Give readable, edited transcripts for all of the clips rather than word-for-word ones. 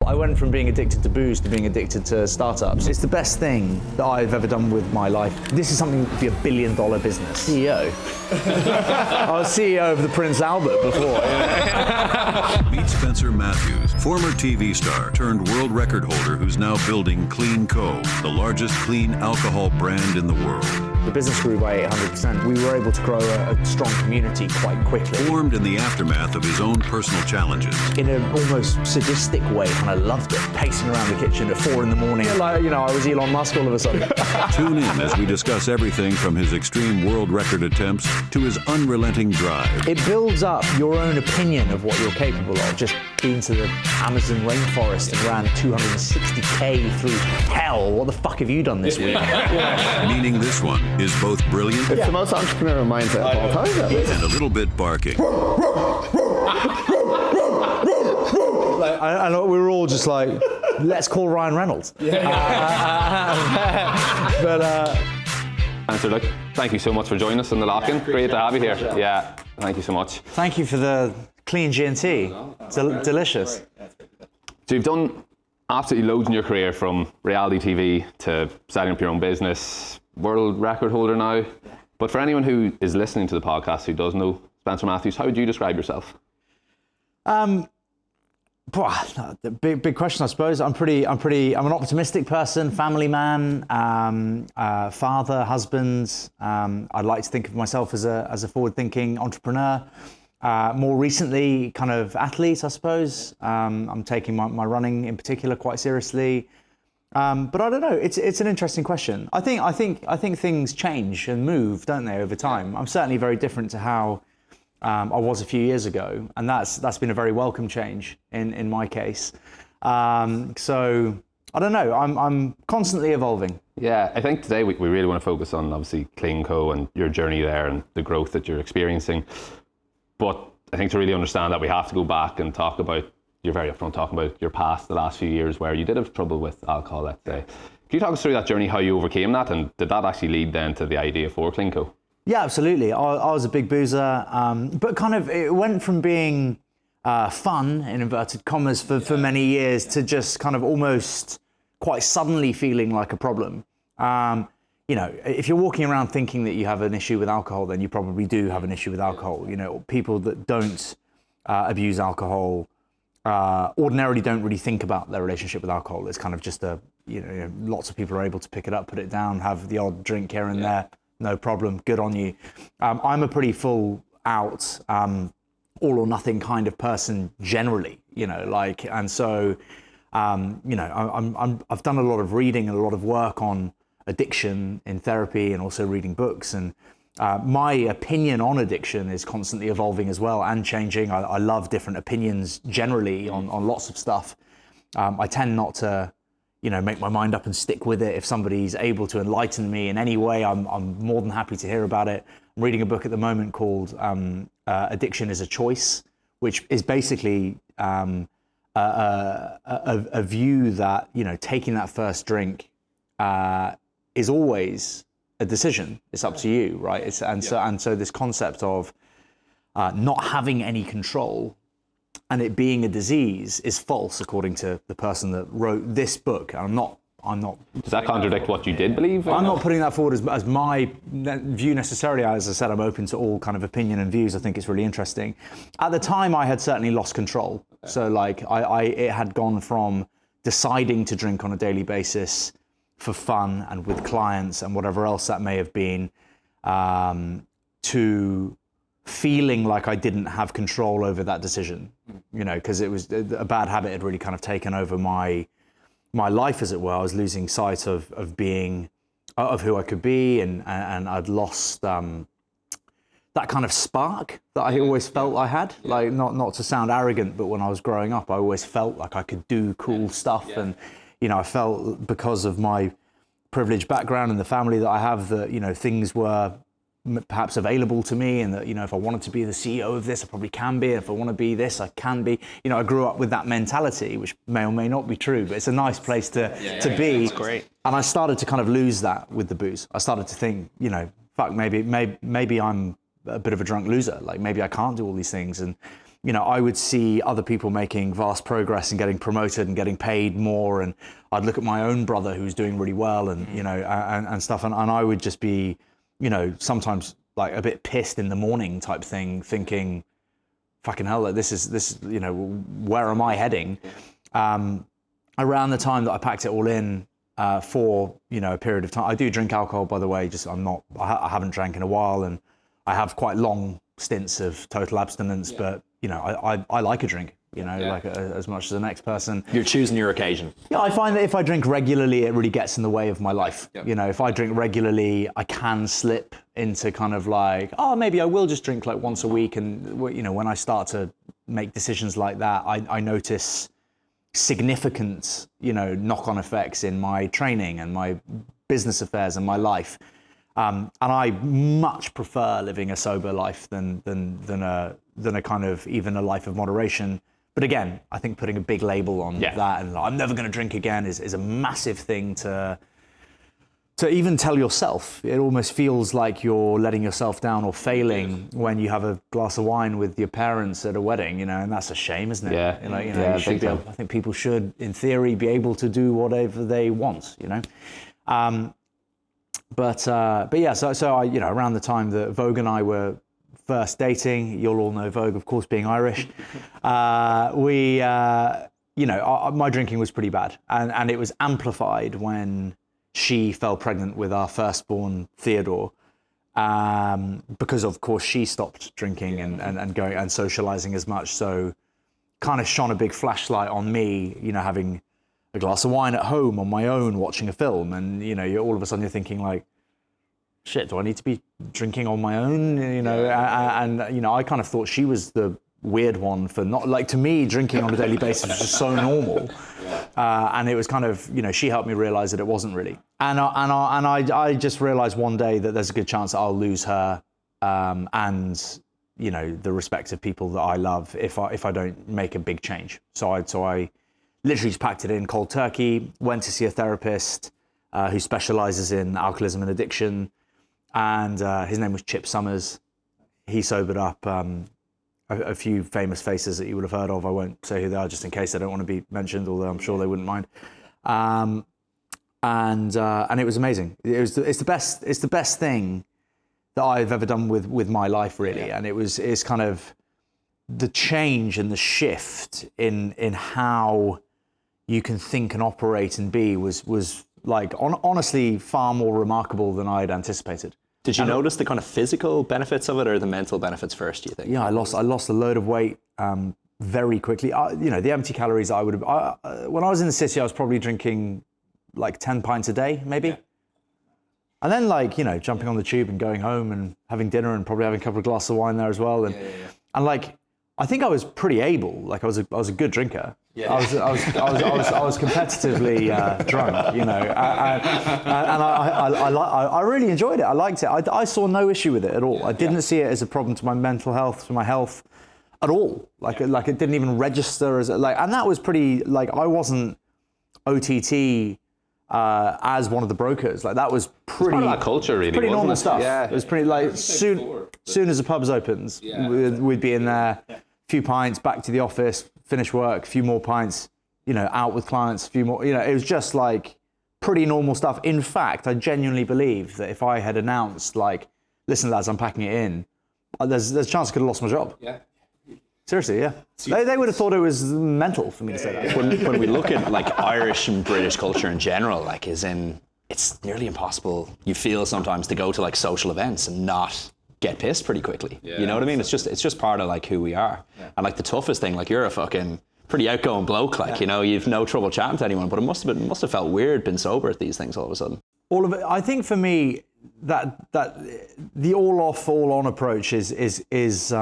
I went from being addicted to booze to being addicted to startups. It's the best thing that I've ever done with my life. This is something that could be $1 billion business. CEO. I was CEO of the Prince Albert before. Meet Spencer Matthews, former TV star turned world record holder who's now building CleanCo, the largest clean alcohol brand in the world. The business grew by 800%. We were able to grow a strong community quite quickly. Formed in the aftermath of his own personal challenges. In an almost sadistic way, and I loved it. Pacing around the kitchen at 4 a.m. Like, I was Elon Musk all of a sudden. Tune in as we discuss everything from his extreme world record attempts to his unrelenting drive. It builds up your own opinion of what you're capable of. Just been to the Amazon rainforest and ran 260K through hell. What the fuck have you done this week? Meaning this one is both brilliant. It's the most entrepreneurial mindset of all time. And a little bit barking. And we were all just like, let's call Ryan Reynolds. Spencer, look, thank you so much for joining us in the lock-in. Great to have you here. Yeah, thank you so much. Thank you for the clean G&T. It's delicious. So you've done absolutely loads in your career, from reality TV to setting up your own business, world record holder now. But for anyone who is listening to the podcast who does know Spencer Matthews, how would you describe yourself? The big question, I suppose. I'm an optimistic person, family man, father, husband. I'd like to think of myself as a forward-thinking entrepreneur. More recently, kind of athlete, I suppose. I'm taking my running in particular quite seriously. But I don't know. It's an interesting question. I think things change and move, don't they, over time? I'm certainly very different to how I was a few years ago, and that's been a very welcome change in my case. So I don't know. I'm constantly evolving. Yeah, I think today we really want to focus on obviously CleanCo and your journey there and the growth that you're experiencing. But I think to really understand that, we have to go back and talk about, you're very upfront talking about your past, the last few years where you did have trouble with alcohol, let's say. Can you talk us through that journey, how you overcame that, and did that actually lead then to the idea for CleanCo? Yeah, absolutely. I was a big boozer, but kind of it went from being fun, in inverted commas, for many years to just kind of almost quite suddenly feeling like a problem. If you're walking around thinking that you have an issue with alcohol, then you probably do have an issue with alcohol. People that don't abuse alcohol ordinarily don't really think about their relationship with alcohol. It's kind of just lots of people are able to pick it up, put it down, have the odd drink here and there. No problem, good on you. I'm a pretty full out, all or nothing kind of person generally, and so, I've done a lot of reading and a lot of work on addiction in therapy and also reading books. And my opinion on addiction is constantly evolving as well and changing. I love different opinions generally on lots of stuff. I tend not to make my mind up and stick with it. If somebody's able to enlighten me in any way, I'm more than happy to hear about it. I'm reading a book at the moment called Addiction is a Choice, which is basically a view that, taking that first drink is always a decision. It's up to you, right? So this concept of not having any control and it being a disease is false, according to the person that wrote this book. I'm not. Does that contradict what you did believe? I'm not putting that forward as my view necessarily. As I said, I'm open to all kind of opinion and views. I think it's really interesting. At the time, I had certainly lost control. So it had gone from deciding to drink on a daily basis for fun and with clients and whatever else that may have been, to feeling like I didn't have control over that decision, because it was a bad habit had really kind of taken over my life, as it were. I was losing sight of who I could be, and I'd lost that kind of spark that I always felt I had. Like, not to sound arrogant, but when I was growing up, I always felt like I could do cool stuff, and I felt, because of my privileged background and the family that I have, that things were perhaps available to me, and that if I wanted to be the CEO of this, I probably can be. If I want to be this, I can be. I grew up with that mentality, which may or may not be true, but it's a nice place to be. That's great. And I started to kind of lose that with the booze. I started to think, fuck, maybe I'm a bit of a drunk loser. Like, maybe I can't do all these things. And I would see other people making vast progress and getting promoted and getting paid more, and I'd look at my own brother who's doing really well, and and stuff, and I would just be, sometimes like a bit pissed in the morning type thing, thinking, fucking hell, like this is where am I heading? Around the time that I packed it all in for a period of time, I do drink alcohol, by the way. I haven't drank in a while, and I have quite long stints of total abstinence, but I like a drink, like as much as the next person. You're choosing your occasion. Yeah, I find that if I drink regularly, it really gets in the way of my life. Yep. If I drink regularly, I can slip into kind of like, oh, maybe I will just drink like once a week. And when I start to make decisions like that, I notice significant, knock-on effects in my training and my business affairs and my life. And I much prefer living a sober life than a kind of even a life of moderation. But again, I think putting a big label on that and I'm never going to drink again is a massive thing to even tell yourself. It almost feels like you're letting yourself down or failing when you have a glass of wine with your parents at a wedding, and that's a shame, isn't it? Yeah. You should be able, I think people should, in theory, be able to do whatever they want, But yeah, so I, around the time that Vogue and I were first dating, you'll all know Vogue, of course, being Irish, my drinking was pretty bad. And it was amplified when she fell pregnant with our firstborn, Theodore, because of course she stopped drinking and going and socializing as much. So kind of shone a big flashlight on me, having a glass of wine at home on my own, watching a film, and you're all of a sudden you're thinking like, shit, do I need to be drinking on my own? I kind of thought she was the weird one for not, like, to me, drinking on a daily basis was just so normal. And it was kind of, she helped me realize that it wasn't really. And I just realized one day that there's a good chance that I'll lose her and the respective people that I love if I don't make a big change. So I literally just packed it in cold turkey, went to see a therapist who specializes in alcoholism and addiction. And his name was Chip Summers. He sobered up a few famous faces that you would have heard of. I won't say who they are just in case they don't want to be mentioned, although I'm sure they wouldn't mind. And it was amazing. It's the best thing that I've ever done with my life, really. And it's kind of the change and the shift in how you can think and operate and be was like honestly far more remarkable than I'd anticipated. Did you notice the kind of physical benefits of it or the mental benefits first, do you think? Yeah, I lost a load of weight very quickly. The empty calories I would have... when I was in the city, I was probably drinking like 10 pints a day, maybe. Yeah. And then jumping on the tube and going home and having dinner and probably having a couple of glasses of wine there as well. And I think I was pretty able. Like I was a good drinker. Yeah. I was competitively drunk, and I really enjoyed it. I liked it. I saw no issue with it at all. I didn't see it as a problem to my mental health, to my health, at all. Like it didn't even register as and that was pretty. I wasn't OTT as one of the brokers. Like that was pretty. It's part of that culture, really. Pretty normal stuff. Yeah. It was pretty soon as the pubs opens, we'd be in there, a few pints, back to the office, finish work, a few more pints, out with clients, a few more, it was just like pretty normal stuff. In fact, I genuinely believe that if I had announced listen lads, I'm packing it in, there's a chance I could have lost my job. Yeah. Seriously, yeah. They would have thought it was mental for me to say that. When we look at Irish and British culture in general, it's nearly impossible, you feel sometimes, to go to social events and not get pissed pretty quickly. Yeah, you know what I mean? It's just part of who we are. Yeah. And the toughest thing, you're a fucking pretty outgoing bloke, you've no trouble chatting to anyone, but it must have felt weird being sober at these things all of a sudden. All of it. I think for me that the all off, all on approach is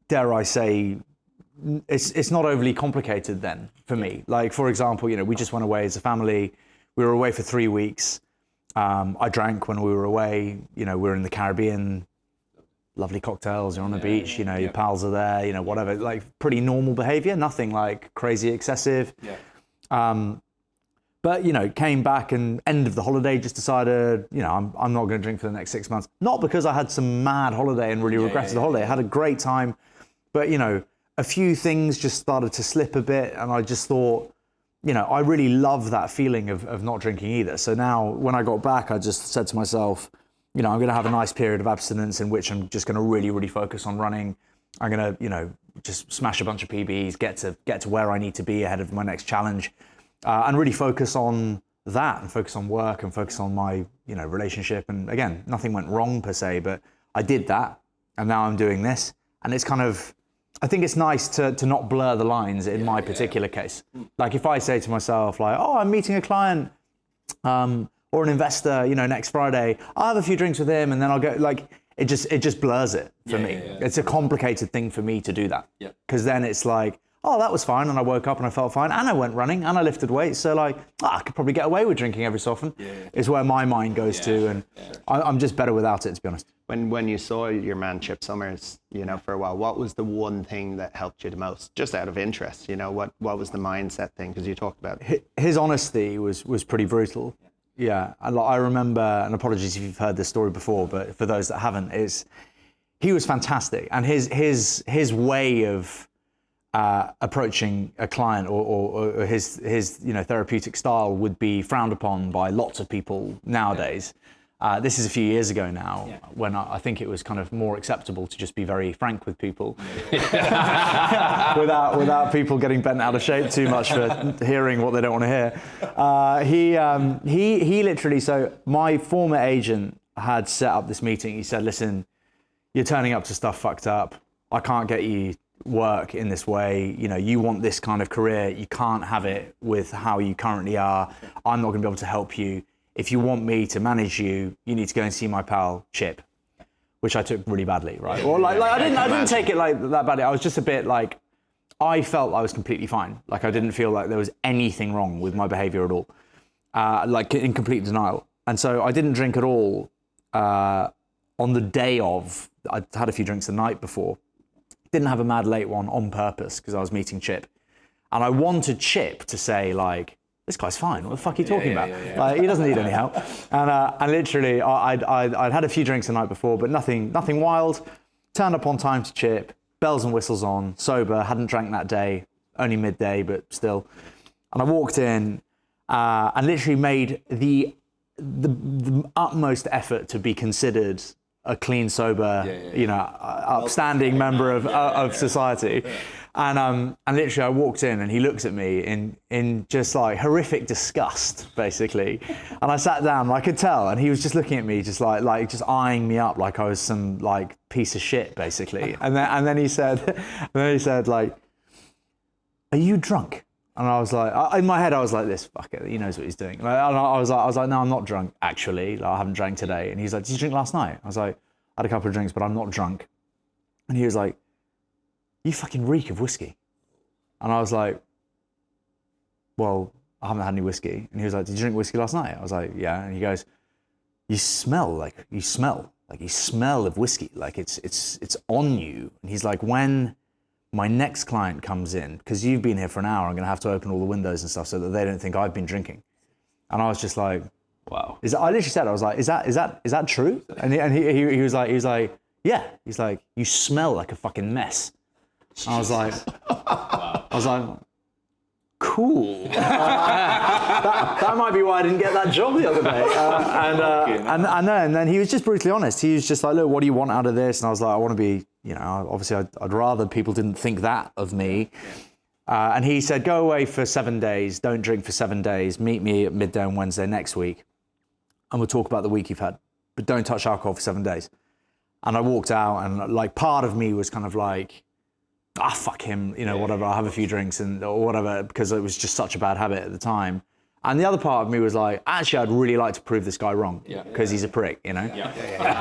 dare I say, it's not overly complicated then for me. For example, we just went away as a family. We were away for 3 weeks. I drank when we were away. We were in the Caribbean, lovely cocktails. You're on the beach. Your pals are there. Whatever. Pretty normal behavior. Nothing crazy excessive. Yeah. But came back and end of the holiday just decided, I'm not going to drink for the next 6 months. Not because I had some mad holiday and really regretted the holiday. I had a great time. But, you know, a few things just started to slip a bit, and I just thought, you know, I really love that feeling of not drinking either. So now when I got back, I just said to myself, you know, I'm going to have a nice period of abstinence in which I'm just going to really, really focus on running. I'm going to, you know, just smash a bunch of PBs, get to where I need to be ahead of my next challenge, and really focus on that and focus on work and focus on my, you know, relationship. And again, nothing went wrong per se, but I did that, and now I'm doing this. And it's kind of, I think it's nice to not blur the lines in my particular case. Like if I say to myself, like, oh, I'm meeting a client, or an investor, you know, next Friday, I'll have a few drinks with him and then I'll go, like, it just blurs it for me. It's a complicated thing for me to do that. Because then it's like, oh, that was fine, and I woke up and I felt fine, and I went running, and I lifted weights, so like, I could probably get away with drinking every so often, is where my mind goes to, and I'm just better without it, to be honest. When you saw your man Chip Summers, you know, for a while, what was the one thing that helped you the most, just out of interest? You know, what was the mindset thing? Because you talked about his honesty was pretty brutal. Yeah, I remember, and apologies if you've heard this story before, but for those that haven't, he was fantastic, and his way of approaching a client or his you know, therapeutic style would be frowned upon by lots of people nowadays. This is a few years ago now, when I think it was kind of more acceptable to just be very frank with people, without people getting bent out of shape too much for hearing what they don't want to hear. He literally, so my former agent had set up this meeting. He said, listen, you're turning up to stuff fucked up. I can't get you work in this way. You know, you want this kind of career. You can't have it with how you currently are. I'm not going to be able to help you. If you want me to manage you, you need to go and see my pal Chip, which I took really badly, right? Or like I didn't take it like that badly. I was just a bit like, I felt I was completely fine. Like I didn't feel like there was anything wrong with my behavior at all. Like in complete denial. And so I didn't drink at all on the day of. I'd had a few drinks the night before. Didn't have a mad late one on purpose because I was meeting Chip. And I wanted Chip to say like, this guy's fine. What the fuck are you talking about? Like, he doesn't need any help. And literally, I'd had a few drinks the night before, but nothing wild. Turned up on time to Chip, bells and whistles on, sober, hadn't drank that day, only midday, but still. And I walked in and literally made the utmost effort to be considered a clean, sober, you know, upstanding member of society. And literally I walked in and he looks at me in just like horrific disgust, basically. And I sat down and I could tell, and he was just looking at me just like just eyeing me up like I was some like piece of shit, basically. And then he said like, are you drunk? And I was like, in my head, I was like, this fucker, he knows what he's doing. And I was like, no, I'm not drunk, actually. Like, I haven't drank today. And he's like, did you drink last night? I was like, I had a couple of drinks, but I'm not drunk. And he was like, you fucking reek of whiskey. And I was like, well, I haven't had any whiskey. And he was like, did you drink whiskey last night? I was like, yeah. And he goes, you smell of whiskey. Like it's on you. And he's like, when my next client comes in, because you've been here for an hour, I'm going to have to open all the windows and stuff so that they don't think I've been drinking. And I was just like, wow. I literally said, I was like, is that true? And he was like, yeah. He's like, you smell like a fucking mess. And I was like, cool. that might be why I didn't get that job the other day. And then he was just brutally honest. He was just like, look, what do you want out of this? And I was like, I want to be, you know, obviously I'd rather people didn't think that of me. And he said, go away for 7 days, don't drink for 7 days, meet me at midday on Wednesday next week, and we'll talk about the week you've had, but don't touch alcohol for 7 days. And I walked out, and like part of me was kind of like, fuck him, you know, whatever, I'll have a few drinks or whatever, because it was just such a bad habit at the time. And the other part of me was like, actually, I'd really like to prove this guy wrong, because he's a prick, you know?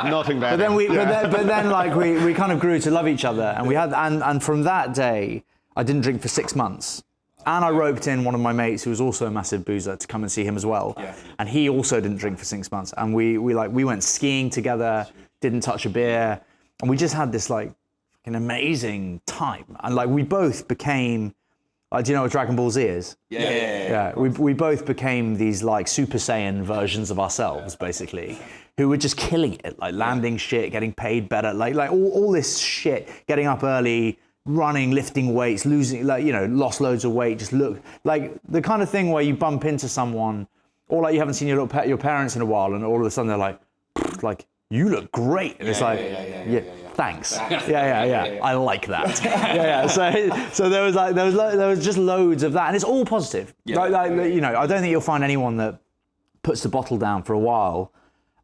nothing bad. But then like we kind of grew to love each other, and we had, and from that day, I didn't drink for 6 months. And I roped in one of my mates who was also a massive boozer to come and see him as well. And he also didn't drink for 6 months. And we went skiing together, didn't touch a beer, and we just had this like an amazing time. And like we both became, do you know what Dragon Ball Z is? Yeah. We both became these like Super Saiyan versions of ourselves, basically, who were just killing it, like landing shit, getting paid better, like all this shit, getting up early, running, lifting weights, losing, like, you know, lost loads of weight, just look like the kind of thing where you bump into someone, or like you haven't seen your parents in a while, and all of a sudden they're like, you look great, and it's like, thanks, yeah, I like that, yeah. So there was just loads of that, and it's all positive. Like, you know, I don't think you'll find anyone that puts the bottle down for a while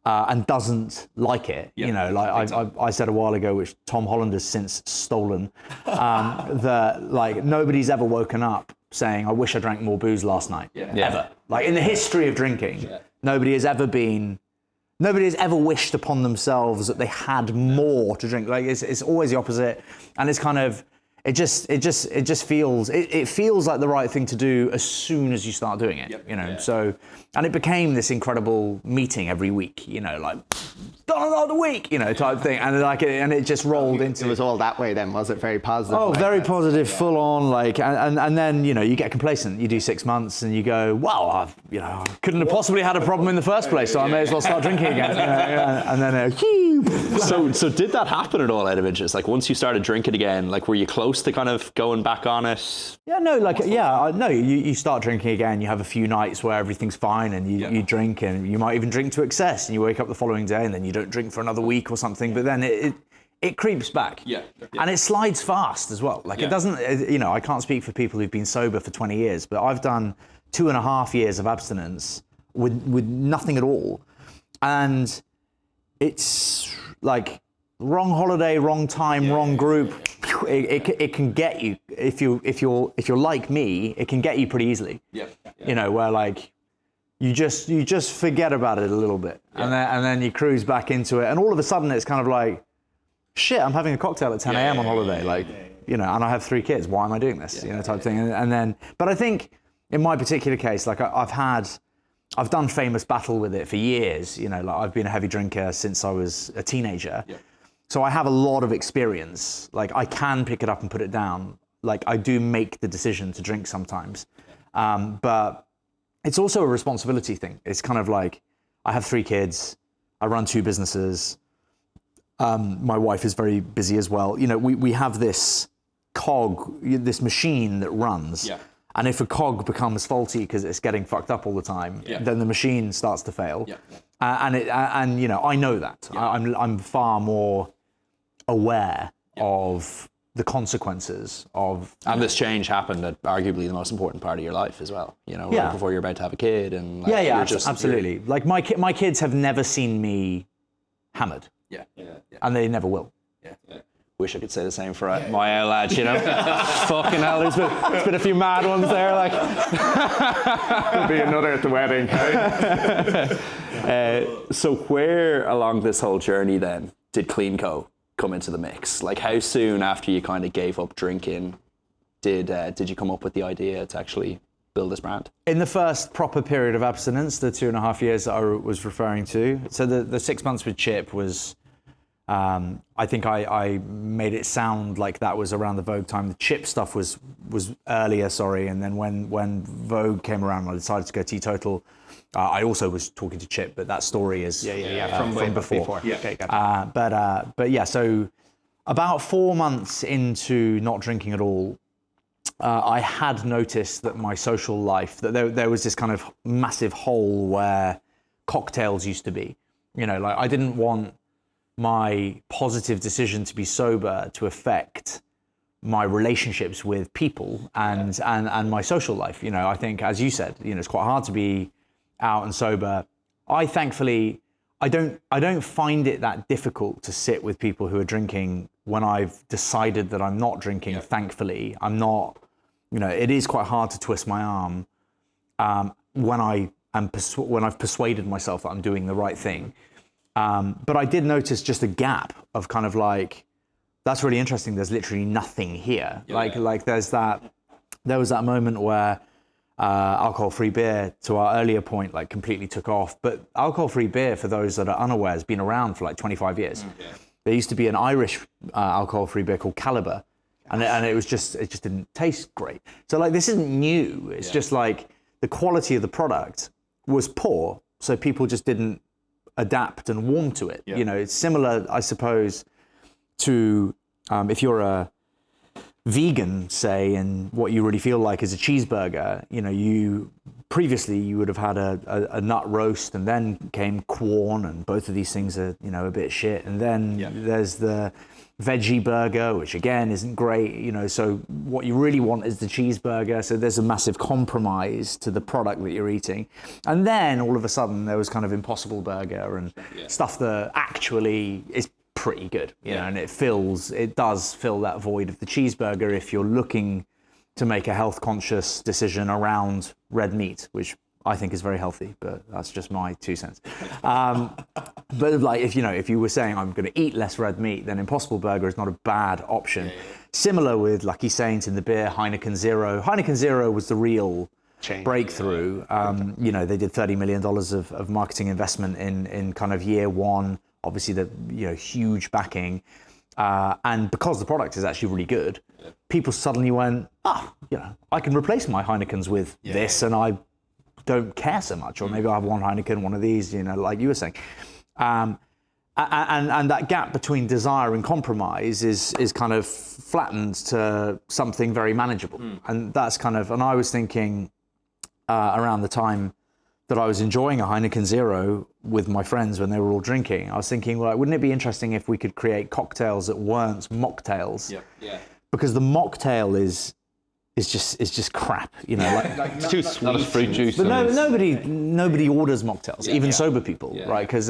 and doesn't like it. You know, like I said a while ago, which Tom Holland has since stolen, that like nobody's ever woken up saying, I wish I drank more booze last night, ever. Like in the history of drinking, nobody has ever wished upon themselves that they had more to drink. Like it's always the opposite, and it's kind of it just feels like the right thing to do as soon as you start doing it. You know, so and it became this incredible meeting every week. You know, like done another week, you know, type thing, and it just rolled into. It was all that way then, was it? Very positive. Oh, very positive, full on, like, and then you know you get complacent. You do 6 months and you go, wow, I couldn't have possibly had a problem in the first place, so I may as well start drinking again. And then So did that happen at all out of interest? Like once you started drinking again, like were you close to kind of going back on it? You start drinking again. You have a few nights where everything's fine, and you drink, and you might even drink to excess, and you wake up the following day, and then you don't drink for another week or something. But then it creeps back, and it slides fast as well. Like it doesn't, you know, I can't speak for people who've been sober for 20 years, but I've done 2.5 years of abstinence with nothing at all, and it's like wrong holiday, wrong time, wrong group. It can get you if you're like me. It can get you pretty easily. You know, where like you just forget about it a little bit, and then you cruise back into it, and all of a sudden it's kind of like, shit, I'm having a cocktail at 10 a.m. on holiday, like, you know, and I have 3 kids. Why am I doing this? You know, type thing. And then, but I think in my particular case, like I've done famous battle with it for years. You know, like I've been a heavy drinker since I was a teenager. So I have a lot of experience. Like I can pick it up and put it down. Like I do make the decision to drink sometimes. But it's also a responsibility thing. It's kind of like, I have 3 kids. I run 2 businesses. My wife is very busy as well. You know, we have this cog, this machine that runs. And if a cog becomes faulty because it's getting fucked up all the time, then the machine starts to fail. And you know, I know that. I'm far more aware of the consequences of. And this change happened at arguably the most important part of your life as well. You know, right before you're about to have a kid, and like, absolutely. Like my kids have never seen me hammered. And they never will. Wish I could say the same for my lads, you know. Fucking hell, there's been a few mad ones there, like. There'll be another at the wedding. So where along this whole journey then did CleanCo come into the mix? Like how soon after you kind of gave up drinking did you come up with the idea to actually build this brand? In the first proper period of abstinence, the 2.5 years that I was referring to, so the 6 months with Chip was, I think I made it sound like that was around the Vogue time. The Chip stuff was earlier, and then when Vogue came around, I decided to go teetotal. I also was talking to Chip, but that story is from before. Okay, gotcha. But yeah, so about 4 months into not drinking at all, I had noticed that my social life, that there was this kind of massive hole where cocktails used to be. You know, like I didn't want my positive decision to be sober to affect my relationships with people and my social life. You know, I think, as you said, you know, it's quite hard to be out and sober. Thankfully, I don't find it that difficult to sit with people who are drinking when I've decided that I'm not drinking. Thankfully, I'm not. You know, it is quite hard to twist my arm when I've persuaded myself that I'm doing the right thing. But I did notice just a gap of kind of like, that's really interesting. There's literally nothing here. Like there was that moment where alcohol-free beer, to our earlier point, like completely took off. But alcohol-free beer, for those that are unaware, has been around for like 25 years. There used to be an Irish alcohol-free beer called Caliber, and it just didn't taste great. So like this isn't new. It's just like the quality of the product was poor, so people just didn't adapt and warm to it. You know, it's similar, I suppose, to if you're vegan, say, and what you really feel like is a cheeseburger, you know, you would have had a nut roast, and then came Quorn, and both of these things are, you know, a bit shit. And then there's the veggie burger, which again isn't great, you know, so what you really want is the cheeseburger. So there's a massive compromise to the product that you're eating. And then all of a sudden there was kind of Impossible Burger and stuff that actually is pretty good, you know, and it does fill that void of the cheeseburger if you're looking to make a health conscious decision around red meat, which I think is very healthy, but that's just my 2 cents. But like, if you were saying I'm going to eat less red meat, then Impossible Burger is not a bad option. Similar with Lucky Saint in the beer, Heineken Zero. Heineken Zero was the real breakthrough. You know, they did $30 million of marketing investment in kind of year one. Obviously, the huge backing, and because the product is actually really good, people suddenly went, I can replace my Heinekens with this, and I don't care so much, or maybe I have one Heineken, one of these, you know, like you were saying, and that gap between desire and compromise is kind of flattened to something very manageable, and that's kind of. And I was thinking around the time that I was enjoying a Heineken Zero with my friends when they were all drinking, I was thinking, well, wouldn't it be interesting if we could create cocktails that weren't mocktails? Because the mocktail is just crap, you know. Like it's too sweet. Not as fruit juice. But nobody orders mocktails, even sober people, right? Because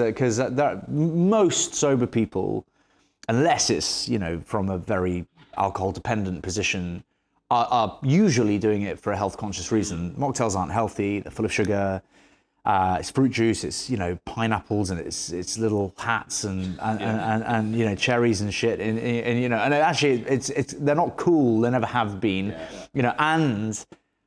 most sober people, unless it's, you know, from a very alcohol dependent position, are usually doing it for a health conscious reason. Mocktails aren't healthy; they're full of sugar. It's fruit juice. It's, you know, pineapples, and it's little hats and you know, cherries and shit. And you know, and actually it's they're not cool. They never have been. You know, and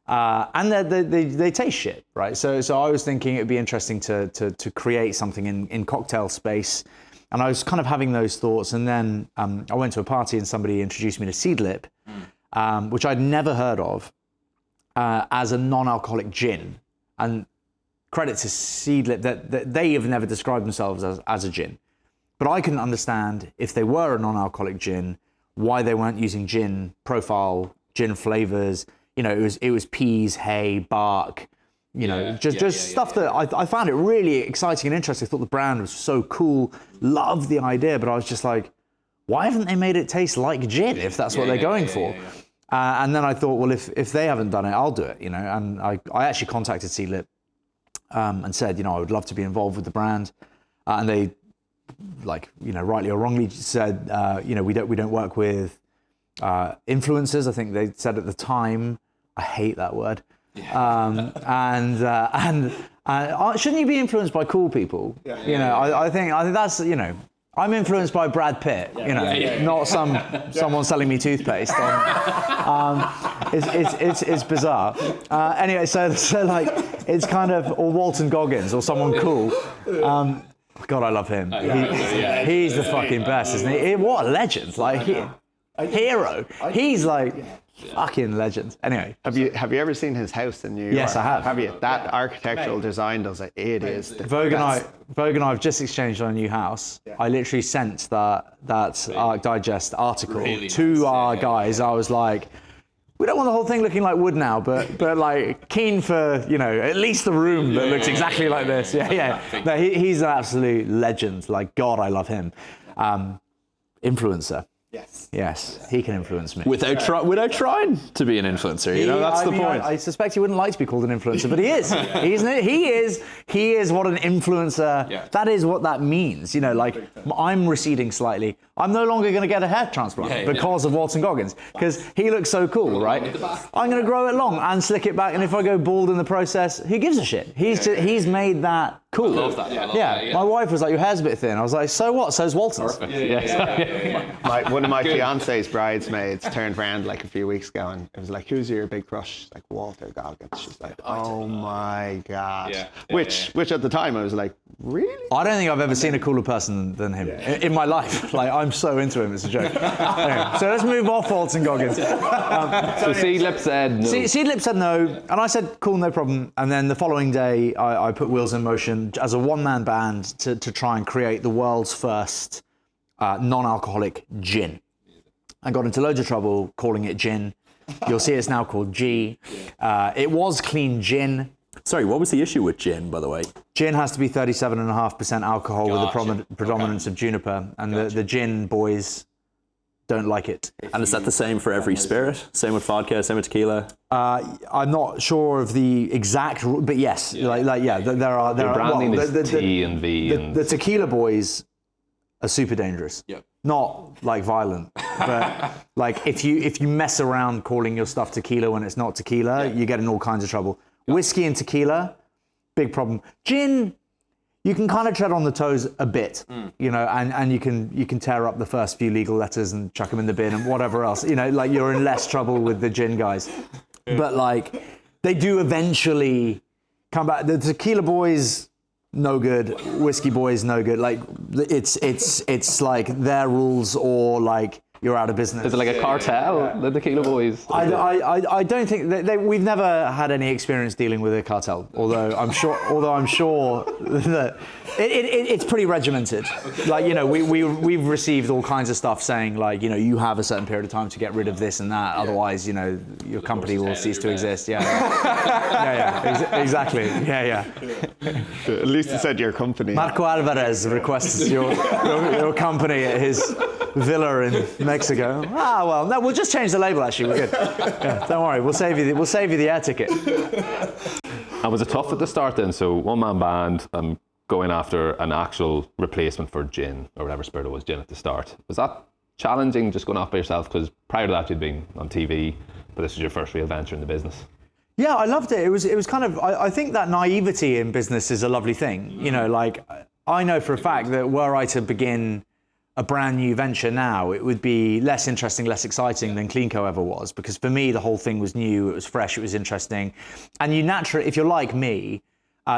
they taste shit, right? So I was thinking it'd be interesting to create something in cocktail space, and I was kind of having those thoughts. And then I went to a party and somebody introduced me to Seedlip, which I'd never heard of, as a non-alcoholic gin. And credit to Seedlip that they have never described themselves as a gin. But I couldn't understand, if they were a non-alcoholic gin, why they weren't using gin profile, gin flavors. You know, it was peas, hay, bark, you know, just stuff that I found it really exciting and interesting. I thought the brand was so cool, loved the idea, but I was just like, why haven't they made it taste like gin if that's what they're going for? And then I thought, well, if they haven't done it, I'll do it, you know. And I actually contacted Seedlip and said, you know, I would love to be involved with the brand. And they, like, you know, rightly or wrongly said, you know, we don't work with influencers. I think they said at the time. I hate that word. And shouldn't you be influenced by cool people? You know, I think that's, you know, I'm influenced by Brad Pitt, you know, not someone selling me toothpaste. It's bizarre. Anyway, so like, it's kind of, or Walton Goggins or someone cool. God, I love him. He's the fucking best, isn't he? What a legend! Like, hero. He's like fucking legend. Anyway, have you ever seen his house in New York? Yes, I have. Have you? That architectural design does it. It is. Vogue and I have just exchanged on a new house. I literally sent that Arc Digest article to our guys. I was like, we don't want the whole thing looking like wood now, but like keen for, you know, at least the room that looks exactly like this. No, he's an absolute legend. Like, God, I love him. Influencer. Yes, he can influence me. Without trying to be an influencer, you know, that's the point. I suspect he wouldn't like to be called an influencer, but he is. He is what an influencer, that is what that means. You know, like, I'm receding slightly. I'm no longer going to get a hair transplant because of Walton Goggins, because he looks so cool, right? I'm going to grow it long and slick it back, and if I go bald in the process, who gives a shit? He's made that cool. I love that. Yeah, my wife was like, your hair's a bit thin. I was like, so what? So's Walton's. One of my fiance's bridesmaids turned around like a few weeks ago, and it was like, who's your big crush? Like, Walter Goggins. She's like, oh my God. Which at the time I was like, really? I don't think I've ever seen a cooler person than him in my life. Like, I'm so into him, it's a joke. Anyway, so let's move off Walton Goggins. So Seedlip said no. Seedlip said no, and I said, cool, no problem. And then the following day, I put wheels in motion as a one-man band to try and create the world's first non-alcoholic gin. and got into loads of trouble calling it gin. You'll see it's now called G. It was clean gin. Sorry, what was the issue with gin, by the way? Gin has to be 37.5% alcohol with the predominance of juniper, and the gin boys don't like it. And is that the same for every spirit? Same with vodka, same with tequila? I'm not sure of the exact, but yes, there are. Your branding is T and V. The tequila boys are super dangerous. Yep. Not like violent, but like if you mess around calling your stuff tequila when it's not tequila, you get in all kinds of trouble. Whiskey and tequila, big problem. Gin, you can kind of tread on the toes a bit, you know, and you can tear up the first few legal letters and chuck them in the bin and whatever else, you know, like you're in less trouble with the gin guys. But like they do eventually come back. The tequila boys, no good. Whiskey boys, no good. Like it's like their rules or like you're out of business. Is it like a cartel, the tequila boys? I don't think we've never had any experience dealing with a cartel. Although I'm sure that it's pretty regimented. Like, you know, we've received all kinds of stuff saying like, you know, you have a certain period of time to get rid of this and that. Otherwise, you know, your company will cease to exist. Exactly. At least it said your company. Marco Alvarez requests your company at his villa in Mexico. Well, no, we'll just change the label. Actually, we're good. Yeah, don't worry, we'll save you the air ticket. And was it tough at the start then? So one-man band, going after an actual replacement for gin or whatever spirit it was, gin at the start. Was that challenging, just going off by yourself? Because prior to that you'd been on TV, but this was your first real venture in the business. Yeah, I loved it. It was kind of, I think that naivety in business is a lovely thing. You know, like I know for a fact that were I to begin a brand new venture now, it would be less interesting, less exciting than CleanCo ever was, because for me the whole thing was new, it was fresh, it was interesting, and you naturally, if you're like me,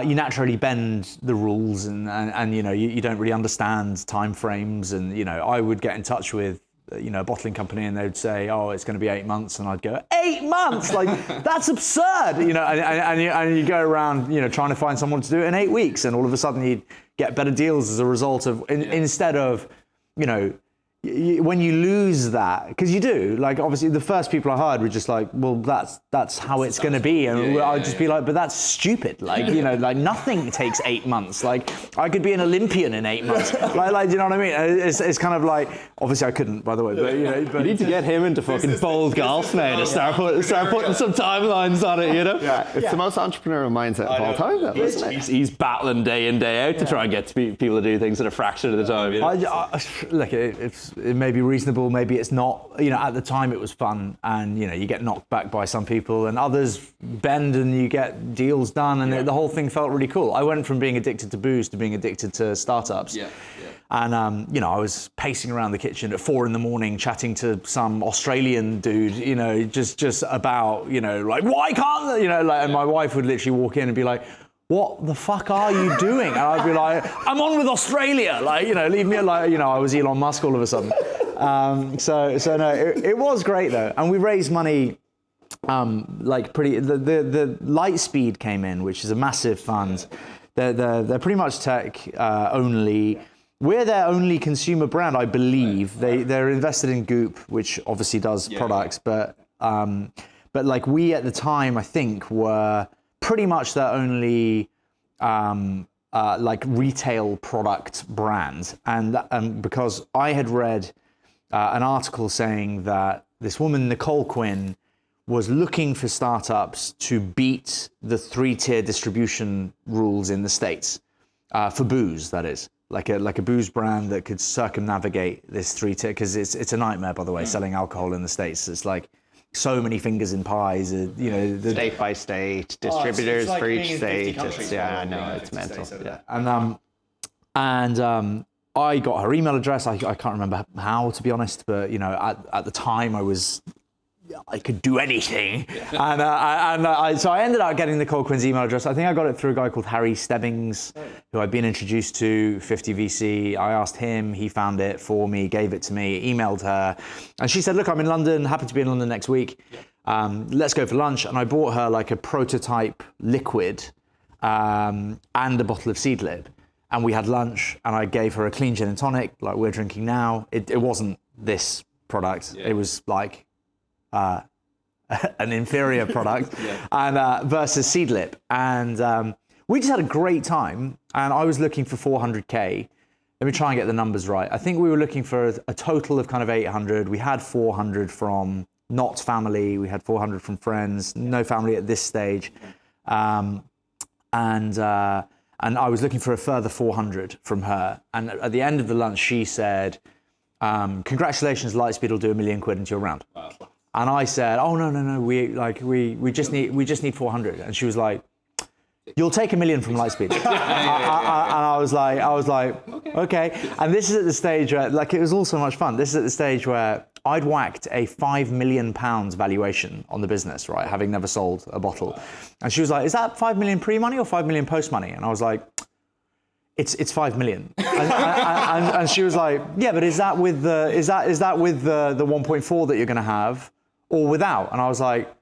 you naturally bend the rules, and you know you don't really understand time frames, and you know I would get in touch with you know a bottling company and they'd say, oh, it's going to be 8 months, and I'd go, 8 months, like that's absurd, you know, and you go around you know trying to find someone to do it in 8 weeks, and all of a sudden you'd get better deals as a result of instead of you know, when you lose that, because you do, like obviously the first people I hired were just like, well, that's how it's going to be, and I'd just be like, but that's stupid, like you know, like nothing takes 8 months. Like I could be an Olympian in 8 months, like you know what I mean? It's kind of like, obviously I couldn't, by the way, but you know, you need to get him into fucking bold golf, mate, and start putting some timelines on it, you know? Yeah, it's the most entrepreneurial mindset of all time, though, isn't it? He's battling day in, day out to try and get people to do things at a fraction of the time. You know? Look, it may be reasonable, maybe it's not. You know, at the time it was fun, and you know, you get knocked back by some people, and others bend, and you get deals done, and the whole thing felt really cool. I went from being addicted to booze to being addicted to startups. And you know, I was pacing around the kitchen at 4 a.m, chatting to some Australian dude, you know, just about, you know, like why can't, you know, like, and my wife would literally walk in and be like, what the fuck are you doing? And I'd be like, I'm on with Australia, like, you know, leave me alone. You know, I was Elon Musk all of a sudden. So no, it was great though, and we raised money. Like pretty, the Lightspeed came in, which is a massive fund. They're pretty much tech only. We're their only consumer brand, I believe. They're invested in Goop, which obviously does products, but like we at the time, I think, were pretty much their only like retail product brand, and because I had read an article saying that this woman Nicole Quinn was looking for startups to beat the 3-tier distribution rules in the States for booze, that is. Like a booze brand that could circumnavigate this 3-tier, because it's a nightmare, by the way, selling alcohol in the States. It's like so many fingers in pies, you know. State by state, distributors for each state. It's mental. Yeah. And I got her email address. I can't remember how, to be honest, but you know, at the time I could do anything. And so I ended up getting Nicole Quinn's email address. I think I got it through a guy called Harry Stebbings, who I'd been introduced to, 50 VC. I asked him, he found it for me, gave it to me, emailed her. And she said, look, I'm in London, happy to be in London next week. Let's go for lunch. And I bought her like a prototype liquid and a bottle of Seedlip. And we had lunch, and I gave her a clean gin and tonic, like we're drinking now. It wasn't this product. It was like an inferior product, and versus Seedlip. And we just had a great time. And I was looking for 400K. Let me try and get the numbers right. I think we were looking for a total of kind of 800. We had 400 from not family. We had 400 from friends. No family at this stage. And I was looking for a further 400 from her. And at the end of the lunch, she said, congratulations, Lightspeed will do £1 million into your round. Wow. And I said, oh, no, we just need 400. And she was like, you'll take $1 million from Lightspeed. And I was like, okay. And this is at the stage where, like, it was all so much fun. This is at the stage where I'd whacked a £5 million valuation on the business, right? Having never sold a bottle. And she was like, is that 5 million pre-money or 5 million post-money? And I was like, it's 5 million. And she was like, yeah, but is that with the 1.4 that you're going to have or without? And I was like,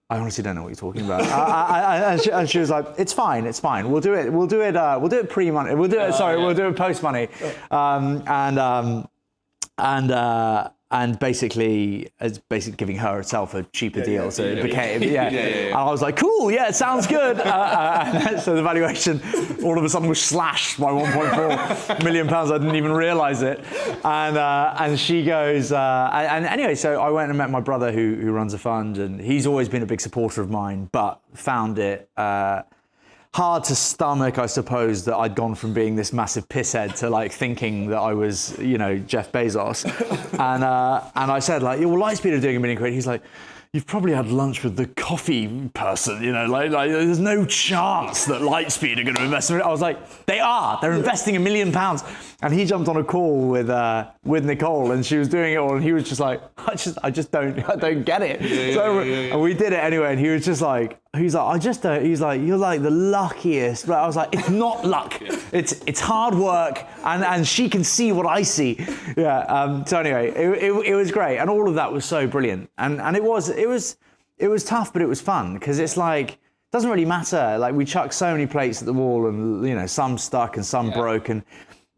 I honestly don't know what you're talking about. And she was like, it's fine. We'll do it pre-money. We'll do it post-money. And basically, it's basically giving her itself a cheaper deal. So it became, And I was like, cool, yeah, it sounds good. So the valuation all of a sudden was slashed by 1.4 million pounds. I didn't even realize it. And she goes, and anyway, so I went and met my brother who runs a fund, and he's always been a big supporter of mine, but found it hard to stomach, I suppose, that I'd gone from being this massive pisshead to like thinking that I was, Jeff Bezos. And I said, like, well, Lightspeed are doing £1 million. He's like, you've probably had lunch with the coffee person, like there's no chance that Lightspeed are going to invest in it. I was like, they are. They're investing £1 million. And he jumped on a call with Nicole, and she was doing it all, and he was just like, I just don't get it. And we did it anyway, and he was just like, he's like, you're like the luckiest. But I was like, it's not luck. It's hard work, and she can see what I see. So anyway, it was great, and all of that was so brilliant, and it was tough, but it was fun because it's like, it doesn't really matter. Like, we chucked so many plates at the wall, and some stuck and some broke, and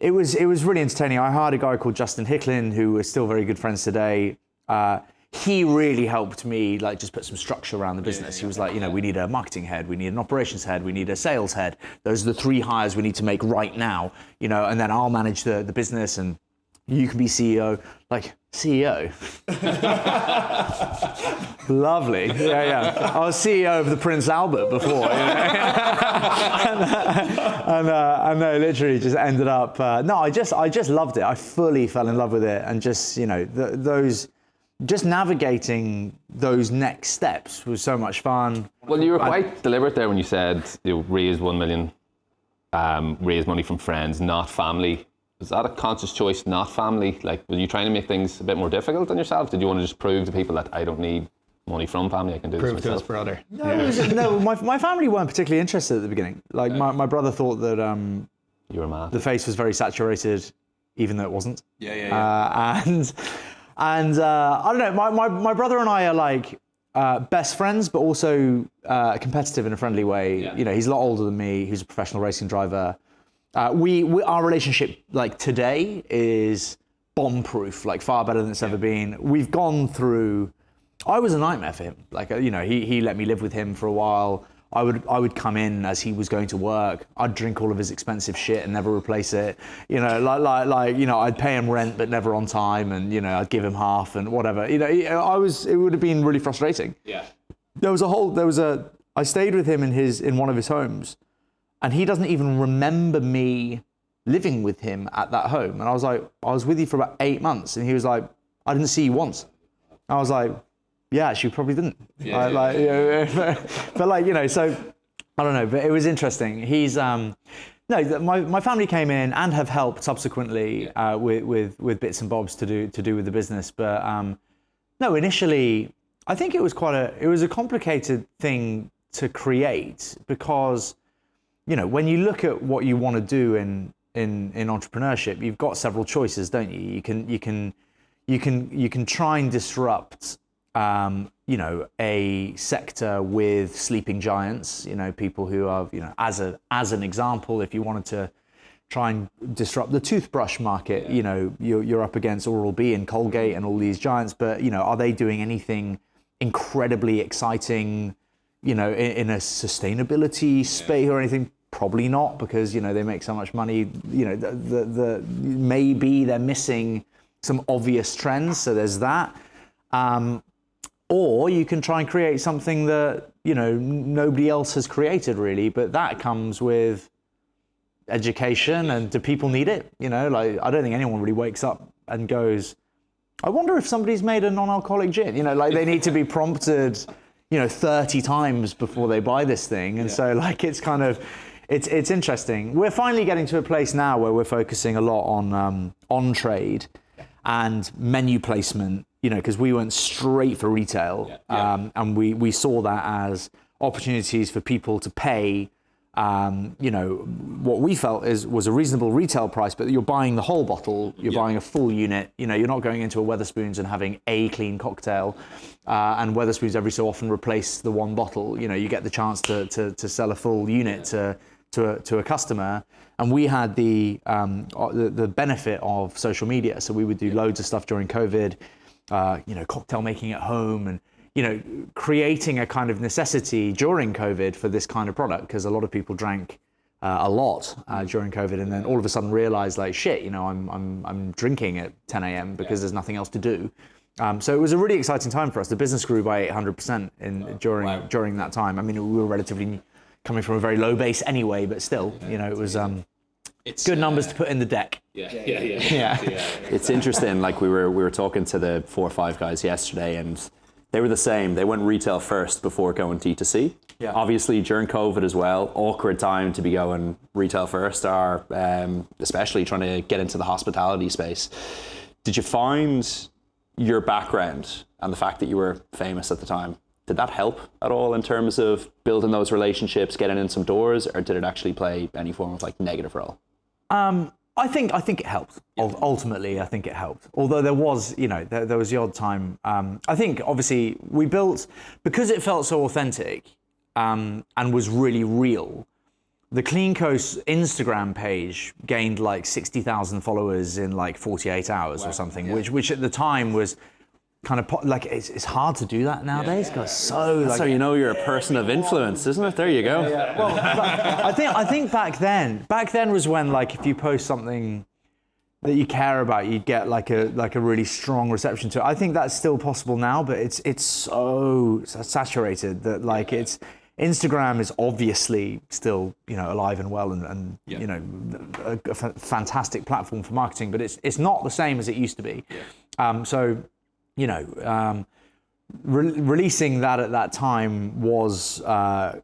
it was really entertaining. I hired a guy called Justin Hicklin, who we're still very good friends today. He really helped me, like, just put some structure around the business. He was like, we need a marketing head, we need an operations head, we need a sales head. Those are the 3 hires we need to make right now, and then I'll manage the business, and you can be CEO. Like, CEO? Lovely. Yeah. I was CEO of the Prince Albert before. And no, literally just ended up. No, I just loved it. I fully fell in love with it, and just just navigating those next steps was so much fun. Well, you were quite deliberate there when you said raise 1 million, raise money from friends, not family. Was that a conscious choice, not family? Like, were you trying to make things a bit more difficult on yourself? Did you want to just prove to people that I don't need money from family, I can do this myself? Prove to his brother. No, my family weren't particularly interested at the beginning. Like, my brother thought that you were mad. The face was very saturated, even though it wasn't. And I don't know, my brother and I are like best friends, but also competitive in a friendly way. He's a lot older than me. He's a professional racing driver. Our relationship, like, today is bomb-proof, like, far better than it's ever been. We've gone through. I was a nightmare for him. Like, he let me live with him for a while. I would come in as he was going to work. I'd drink all of his expensive shit and never replace it. I'd pay him rent but never on time, and I'd give him half and whatever. It would have been really frustrating. Yeah. I stayed with him in one of his homes, and he doesn't even remember me living with him at that home. And I was like, I was with you for about 8 months, and he was like, I didn't see you once. I was like, yeah, actually, probably didn't. But so I don't know. But it was interesting. He's my family came in and have helped subsequently with bits and bobs to do with the business. But no, initially, I think it was a complicated thing to create, because when you look at what you want to do in entrepreneurship, you've got several choices, don't you? You can try and disrupt a sector with sleeping giants, people who are, as an example, if you wanted to try and disrupt the toothbrush market. You know, you're up against Oral-B and Colgate and all these giants, but you know, are they doing anything incredibly exciting, you know, in a sustainability space or anything? Probably not, because you know they make so much money. You know, maybe they're missing some obvious trends. So there's that. Or you can try and create something that, you know, nobody else has created really, but that comes with education. And do people need it? You know, like I don't think anyone really wakes up and goes, I wonder if somebody's made a non-alcoholic gin. You know, like they need to be prompted, you know, 30 times before they buy this thing. And so like it's kind of, it's interesting. We're finally getting to a place now where we're focusing a lot on trade and menu placement, you know, because we went straight for retail, and we saw that as opportunities for people to pay, you know, what we felt was a reasonable retail price, but you're buying the whole bottle, you're buying a full unit, you know, you're not going into a Wetherspoons and having a clean cocktail, and Wetherspoons every so often replace the one bottle. You know, you get the chance to sell a full unit to a customer. And we had the benefit of social media, so we would do loads of stuff during COVID. You know, cocktail making at home, and you know, creating a kind of necessity during COVID for this kind of product, because a lot of people drank a lot during COVID, and then all of a sudden realized, like, shit, you know, I'm drinking at 10 a.m. because there's nothing else to do. So it was a really exciting time for us. The business grew by 800% during that time. I mean, we were relatively coming from a very low base anyway, but still, you know, it was it's good numbers to put in the deck. Yeah. It's interesting. Like we were talking to the 4 or 5 guys yesterday, and they were the same. They went retail first before going D2C. Yeah. Obviously during COVID as well, awkward time to be going retail first, or especially trying to get into the hospitality space. Did you find your background and the fact that you were famous at the time, did that help at all in terms of building those relationships, getting in some doors, or did it actually play any form of like negative role? I think it helped. Ultimately, I think it helped. Although there was, you know, there was the odd time. I think obviously we built, because it felt so authentic and was really real. The CleanCo Instagram page gained like 60,000 followers in like 48 hours or something, which at the time was kind of like it's hard to do that nowadays. Because so you know you're a person of influence, isn't it? There you go. Well, I think back then was when, like, if you post something that you care about, you'd get like a really strong reception to it. I think that's still possible now, but it's so saturated that like Instagram is obviously still, you know, alive and well, and you know, a fantastic platform for marketing, but it's not the same as it used to be. So, you know, releasing that at that time was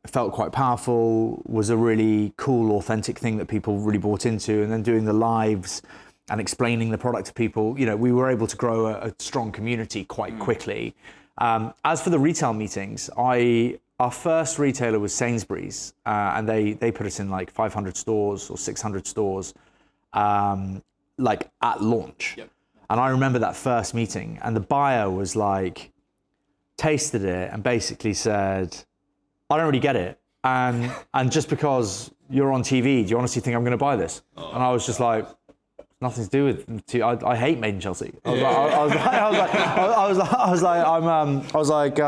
felt quite powerful, was a really cool, authentic thing that people really bought into, and then doing the lives and explaining the product to people, you know, we were able to grow a strong community quite quickly. As for the retail meetings, our first retailer was Sainsbury's, and they put us in like 500 stores or 600 stores, like at launch. Yep. And I remember that first meeting, and the buyer was like, tasted it and basically said, I don't really get it. And just because you're on TV, do you honestly think I'm going to buy this? Oh. And I was just like, nothing to do with. I hate Made in Chelsea. I was like,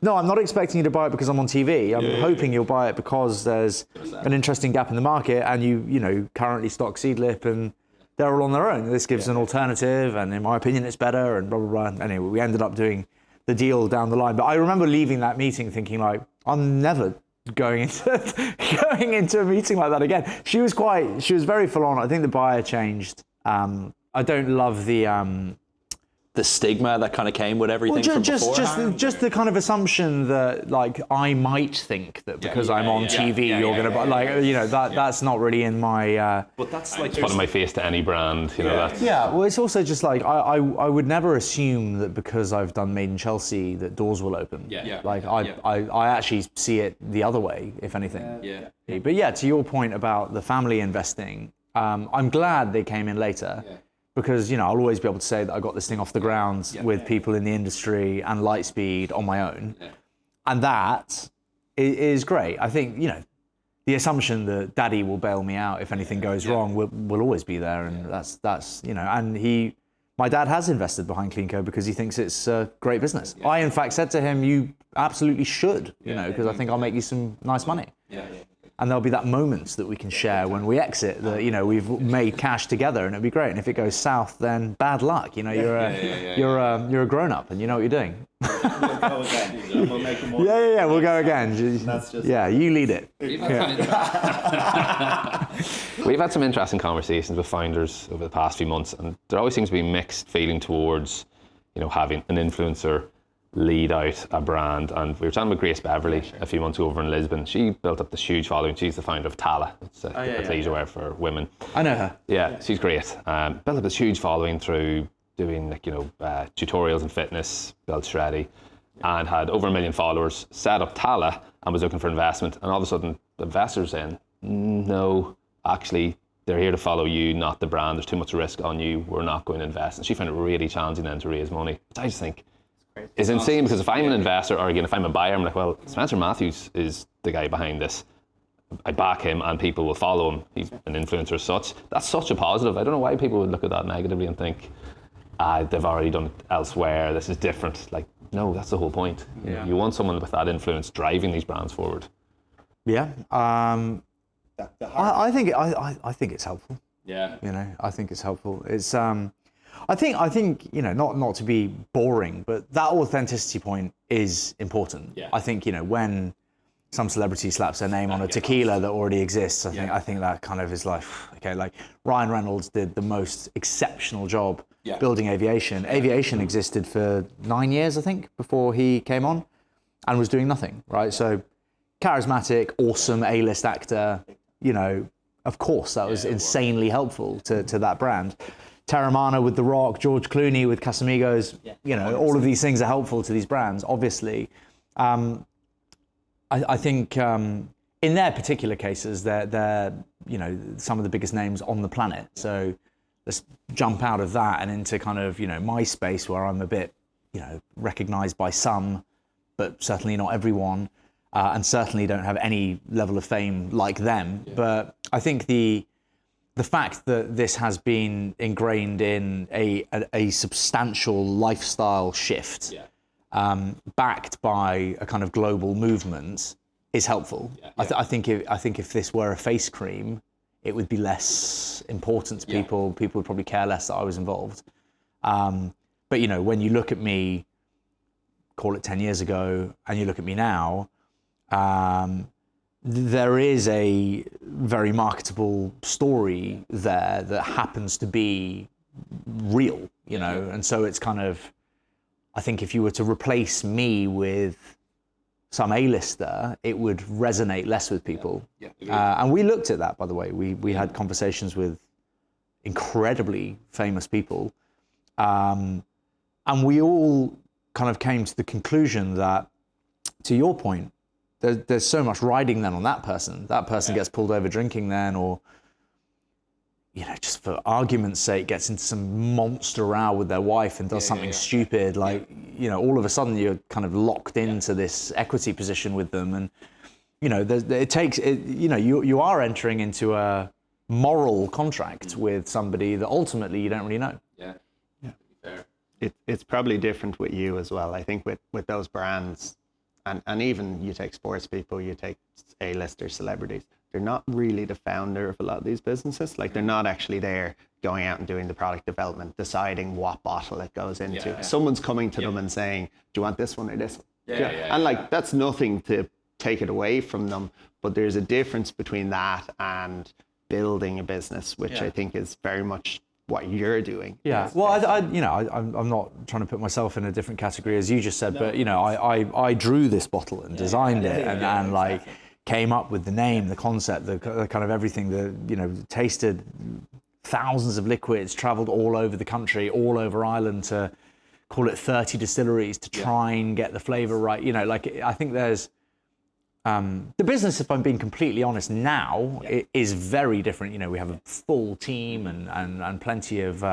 no, I'm not expecting you to buy it because I'm on TV. I'm hoping you'll buy it because there's an interesting gap in the market, and you know, currently stock Seedlip, and they're all on their own. This gives an alternative, and in my opinion, it's better, and blah, blah, blah. Anyway, we ended up doing the deal down the line. But I remember leaving that meeting thinking, like, I'm never going into a meeting like that again. She was very full on. I think the buyer changed. I don't love the stigma that kind of came with everything from before. Just the kind of assumption that, like, I might think that because I'm on TV, you're gonna buy, like, you know, that's not really in my. But that's like putting my face to any brand, you know. That's... Yeah, well, it's also just like I would never assume that because I've done Made in Chelsea that doors will open. Like I actually see it the other way, if anything. But yeah, to your point about the family investing, I'm glad they came in later. Because, you know, I'll always be able to say that I got this thing off the ground with people in the industry and Lightspeed on my own. And that is great. I think, you know, the assumption that Daddy will bail me out if anything goes wrong will always be there, and that's you know. And my dad has invested behind CleanCo because he thinks it's a great business. I in fact said to him, "You absolutely should, you know, because I think I'll make you some nice money." And there'll be that moment that we can share when we exit that, you know, we've made cash together and it'll be great. And if it goes south, then bad luck. You know, you're a grown up and you know what you're doing. We'll go again. We'll make it more. We'll go again. That's just You lead it. We've had some interesting conversations with founders over the past few months, and there always seems to be mixed feeling towards, you know, having an influencer lead out a brand. And we were talking with Grace Beverly a few months ago over in Lisbon. She built up this huge following. She's the founder of Tala. It's athleisure wear for women. I know her. Yeah, she's great. Built up this huge following through doing, like, you know, tutorials in fitness, built Sobriety, and had over 1 million followers, set up Tala and was looking for investment. And all of a sudden, the investors saying, no, actually, they're here to follow you, not the brand. There's too much risk on you. We're not going to invest. And she found it really challenging then to raise money. But I just think it's insane, because if I'm an investor, or again, if I'm a buyer, I'm like, well, Spencer Matthews is the guy behind this. I back him and people will follow him. He's an influencer as such. That's such a positive. I don't know why people would look at that negatively and think, they've already done it elsewhere. This is different. Like, no, that's the whole point. You want someone with that influence driving these brands forward. Yeah. I think it's helpful. Yeah. You know, I think it's helpful. It's I think you know, not to be boring, but that authenticity point is important. Yeah. I think, you know, when some celebrity slaps their name on a tequila that already exists, I think that kind of is like, okay, like Ryan Reynolds did the most exceptional job building aviation. Aviation existed for 9 years, I think, before he came on, and was doing nothing, right? So charismatic, awesome A-list actor, you know, of course that was insanely helpful to that brand. Terramana with The Rock, George Clooney with Casamigos, you know, all of these things are helpful to these brands, obviously. I think in their particular cases, they're, you know, some of the biggest names on the planet. So let's jump out of that and into kind of, you know, my space where I'm a bit, you know, recognized by some, but certainly not everyone, and certainly don't have any level of fame like them. But I think the fact that this has been ingrained in a substantial lifestyle shift, backed by a kind of global movement, is helpful. I think if this were a face cream, it would be less important to people. People would probably care less that I was involved. But you know, when you look at me, call it 10 years ago, and you look at me now, there is a very marketable story there that happens to be real, you know, and so it's kind of, I think if you were to replace me with some A-lister, it would resonate less with people. And we looked at that, by the way. We had conversations with incredibly famous people, and we all kind of came to the conclusion that, to your point, there's so much riding then on that person. That person gets pulled over drinking then, or, you know, just for argument's sake, gets into some monster row with their wife and does something stupid. Like, you know, all of a sudden you're kind of locked into this equity position with them. And, you know, you know, you are entering into a moral contract with somebody that ultimately you don't really know. It's probably different with you as well. I think with those brands, and even you take sports people, you take A-lister celebrities, they're not really the founder of a lot of these businesses. Like, they're not actually there going out and doing the product development, deciding what bottle it goes into. Someone's coming to them and saying, do you want this one or this one? And like, that's nothing to take it away from them, but there's a difference between that and building a business, which I think is very much what you're doing. Well, you know, I'm not trying to put myself in a different category as you just said, but you know, I drew this bottle and designed it, and like came up with the name, the concept, the kind of everything. The, you know, tasted thousands of liquids, traveled all over the country, all over Ireland, to call it 30 distilleries to try and get the flavor right. You know, like, I think there's the business, if I'm being completely honest now, it is very different. You know, we have a full team and plenty of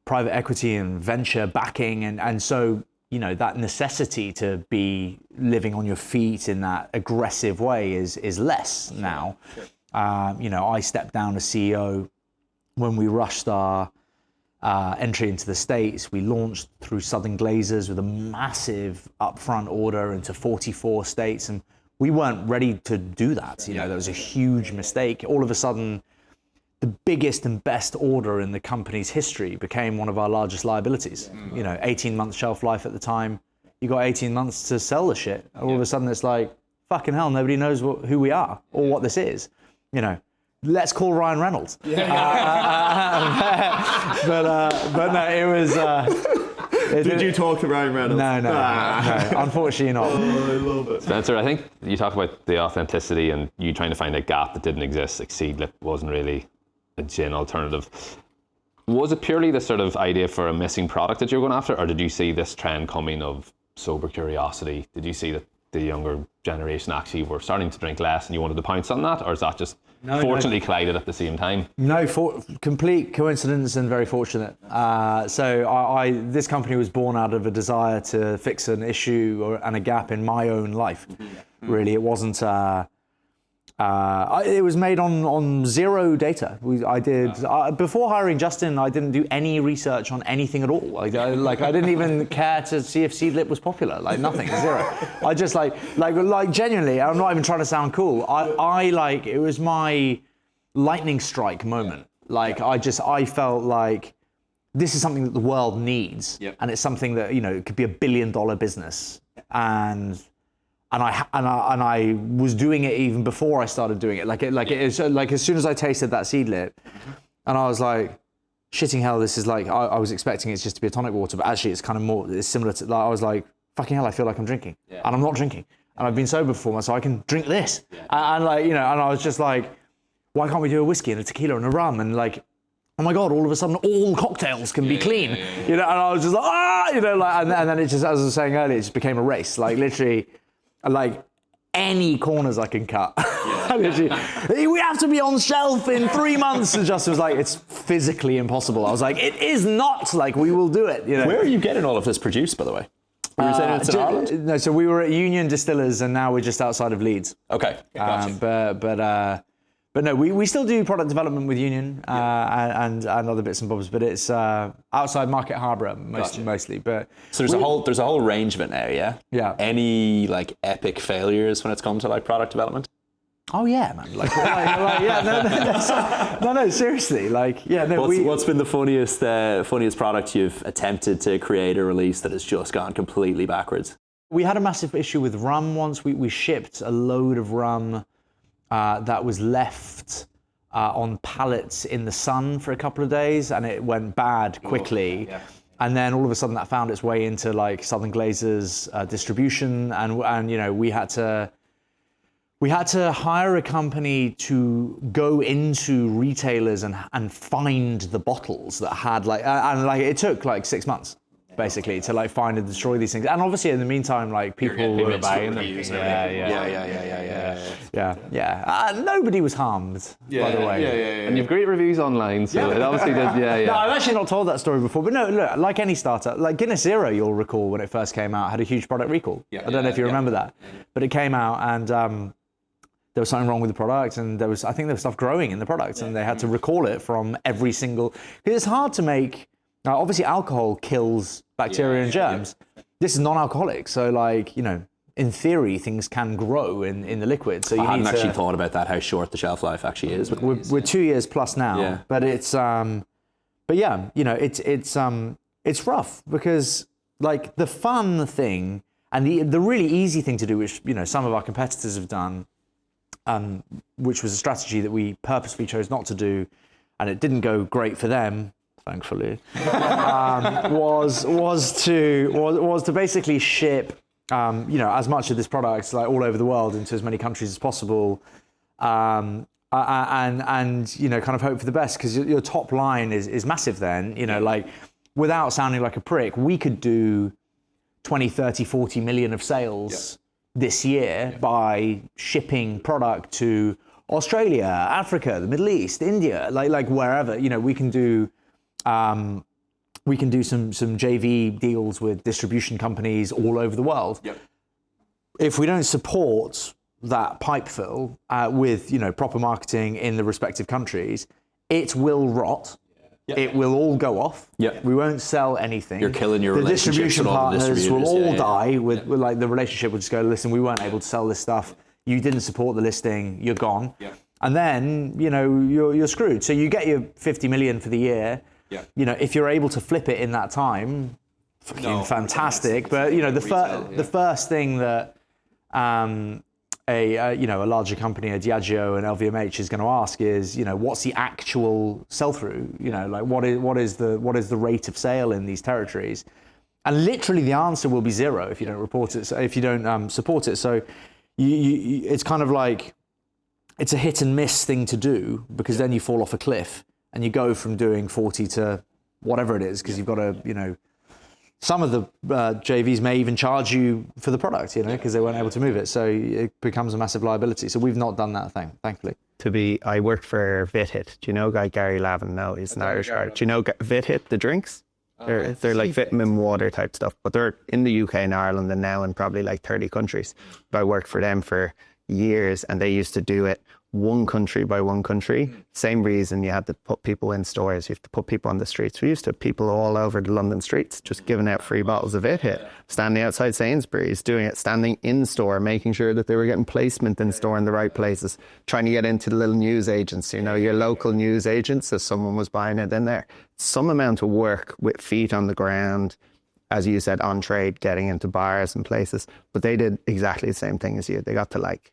private equity and venture backing. And so that necessity to be living on your feet in that aggressive way is less now. I stepped down as CEO when we rushed our entry into the States. We launched through Southern Glazers with a massive upfront order into 44 states, and we weren't ready to do that. That was a huge mistake. All of a sudden, the biggest and best order in the company's history became one of our largest liabilities. 18 months shelf life at the time. You got 18 months to sell the shit. All of a sudden it's like, fucking hell, nobody knows who we are or what this is. Let's call Ryan Reynolds. But no, it was... Did you talk to Ryan Reynolds? No, unfortunately not. Oh, I love it. Spencer, I think you talk about the authenticity and you trying to find a gap that didn't exist. Like Seedlip wasn't really a gin alternative. Was it purely the sort of idea for a missing product that you were going after, or did you see this trend coming of sober curiosity? Did you see that the younger generation actually were starting to drink less and you wanted to pounce on that, or is that just fortunately collided at the same time? No, complete coincidence and very fortunate. So this company was born out of a desire to fix an issue and a gap in my own life. Really, it wasn't. It was made on zero data. Before hiring Justin, I didn't do any research on anything at all. I didn't even care to see if Seedlip was popular. Nothing, zero. I just like genuinely. I'm not even trying to sound cool. It was my lightning strike moment. I felt like this is something that the world needs, and it's something that it could be $1 billion business, and I was doing it even before I started doing it. As soon as I tasted that Seedlip, and I was like, shitting hell, this is I was expecting it just to be a tonic water, but actually it's kind of more, it's similar to, I was like, fucking hell, I feel like I'm drinking. And I'm not drinking. And I've been sober before, so I can drink this. And I was just like, why can't we do a whiskey and a tequila and a rum? And oh my God, all of a sudden all cocktails can be clean. And I was just like, and then it just, as I was saying earlier, it just became a race. Literally, any corners I can cut. We have to be on shelf in 3 months. And Justin was like, it's physically impossible. I was like, it is not. We will do it. Where are you getting all of this produced, by the way? You were saying it's in Ireland? No, so we were at Union Distillers, and now we're just outside of Leeds. Okay, gotcha. But no, we still do product development with Union and other bits and bobs, but it's outside Market Harbour mostly. But so there's a whole range of it now, yeah. Yeah. Any epic failures when it's come to product development? Oh yeah, man. No, seriously. What's been the funniest product you've attempted to create or release that has just gone completely backwards? We had a massive issue with rum once. We shipped a load of rum that was left on pallets in the sun for a couple of days, and it went bad quickly. And then all of a sudden that found its way into Southern Glazers distribution, and we had to hire a company to go into retailers and find the bottles that had it took 6 months. Basically, to find and destroy these things, and obviously in the meantime, people were buying them. Yeah. Nobody was harmed, by the way. And you've great reviews online, so it obviously did. No, I've actually not told that story before, but no, look, like any startup, Guinness Zero, you'll recall when it first came out, had a huge product recall. I don't know if you remember that, but it came out and there was something wrong with the product, and I think there was stuff growing in the product, and they had to recall it from every single. Because it's hard to make. Now, obviously, alcohol kills bacteria and germs. This is non-alcoholic, so in theory, things can grow in the liquid. So I hadn't actually thought about that, how short the shelf life actually is. We're 2 years plus now, but it's it's rough because the fun thing and the really easy thing to do, which some of our competitors have done, which was a strategy that we purposefully chose not to do, and it didn't go great for them. Thankfully, was to basically ship, as much of this product all over the world into as many countries as possible, and kind of hope for the best, because your top line is massive. Then without sounding like a prick, we could do 20, 30, 40 million of sales this year by shipping product to Australia, Africa, the Middle East, India, wherever. We can do we can do some JV deals with distribution companies all over the world. Yep. If we don't support that pipe fill with proper marketing in the respective countries, it will rot. It will all go off. Yep. We won't sell anything. You're killing your the relationships distribution with all the partners will distributors. all die. With like the relationship will just go, listen, we weren't able to sell this stuff. You didn't support the listing. You're gone. Yep. And then you're screwed. So you get your 50 million for the year. Yep. If you're able to flip it in that time, fucking fantastic. But the first thing that a larger company, a Diageo and LVMH is going to ask is, what's the actual sell-through? Like what is the rate of sale in these territories? And literally the answer will be zero if you don't report it. So if you don't support it, so you it's kind of like it's a hit and miss thing to do, because then you fall off a cliff and you go from doing 40 to whatever it is, because you've got to some of the JVs may even charge you for the product, because they weren't able to move it. So it becomes a massive liability. So we've not done that thing, thankfully. I worked for VitHit. Do you know guy Gary Lavin? No, he's an Irish guy. Do you know VitHit, the drinks? They're like vitamin water type stuff, but they're in the UK and Ireland and now in probably like 30 countries. But I worked for them for years, and they used to do it one country by one country. Same reason you had to put people in stores, you have to put people on the streets. We used to have people all over the London streets just giving out free bottles of VitHit, standing outside Sainsbury's, doing it, standing in store, making sure that they were getting placement in store in the right places, trying to get into the little news agents, your local news agents, so someone was buying it in there. Some amount of work with feet on the ground, as you said, on trade, getting into bars and places. But they did exactly the same thing as you. They got to like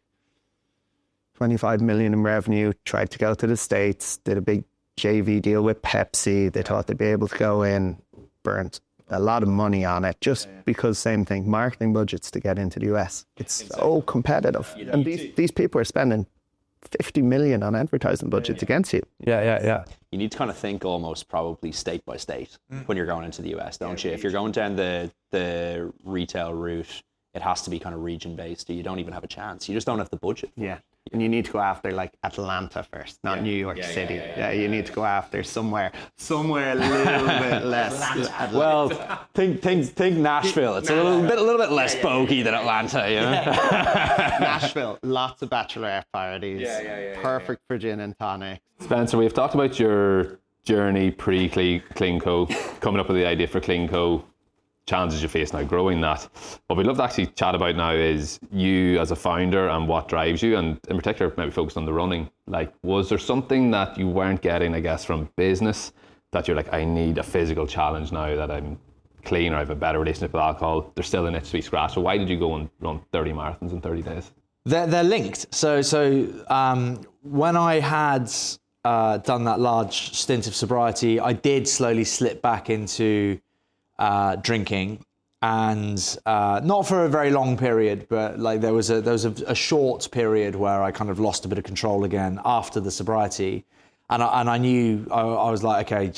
25 million in revenue, tried to go to the States, did a big JV deal with Pepsi. They thought they'd be able to go in, burnt a lot of money on it, just because same thing, marketing budgets to get into the US. It's so competitive. And these people are spending 50 million on advertising budgets against you. Yeah. You need to kind of think almost probably state by state when you're going into the US, don't you? If you're going down the retail route, it has to be kind of region based. You don't even have a chance. You just don't have the budget. Yeah. And you need to go after like Atlanta first, not New York City. Yeah, you need to go after somewhere a little bit less. Well, think Nashville. It's a little bit less bogey than Atlanta, Nashville, lots of bachelorette parties. Perfect for gin and tonic. Spencer, we've talked about your journey pre-CleanCo, coming up with the idea for CleanCo, challenges you face now growing that. What we'd love to actually chat about now is you as a founder and what drives you, and in particular maybe focused on the running. Like, was there something that you weren't getting, I guess, from business that you're like, I need a physical challenge now that I'm clean or I have a better relationship with alcohol? There's still an itch to be scratched. So why did you go and run 30 marathons in 30 days? They're linked. So when I had done that large stint of sobriety, I did slowly slip back into drinking, and not for a very long period, but like there was a short period where I kind of lost a bit of control again after the sobriety, and I knew I was like, okay,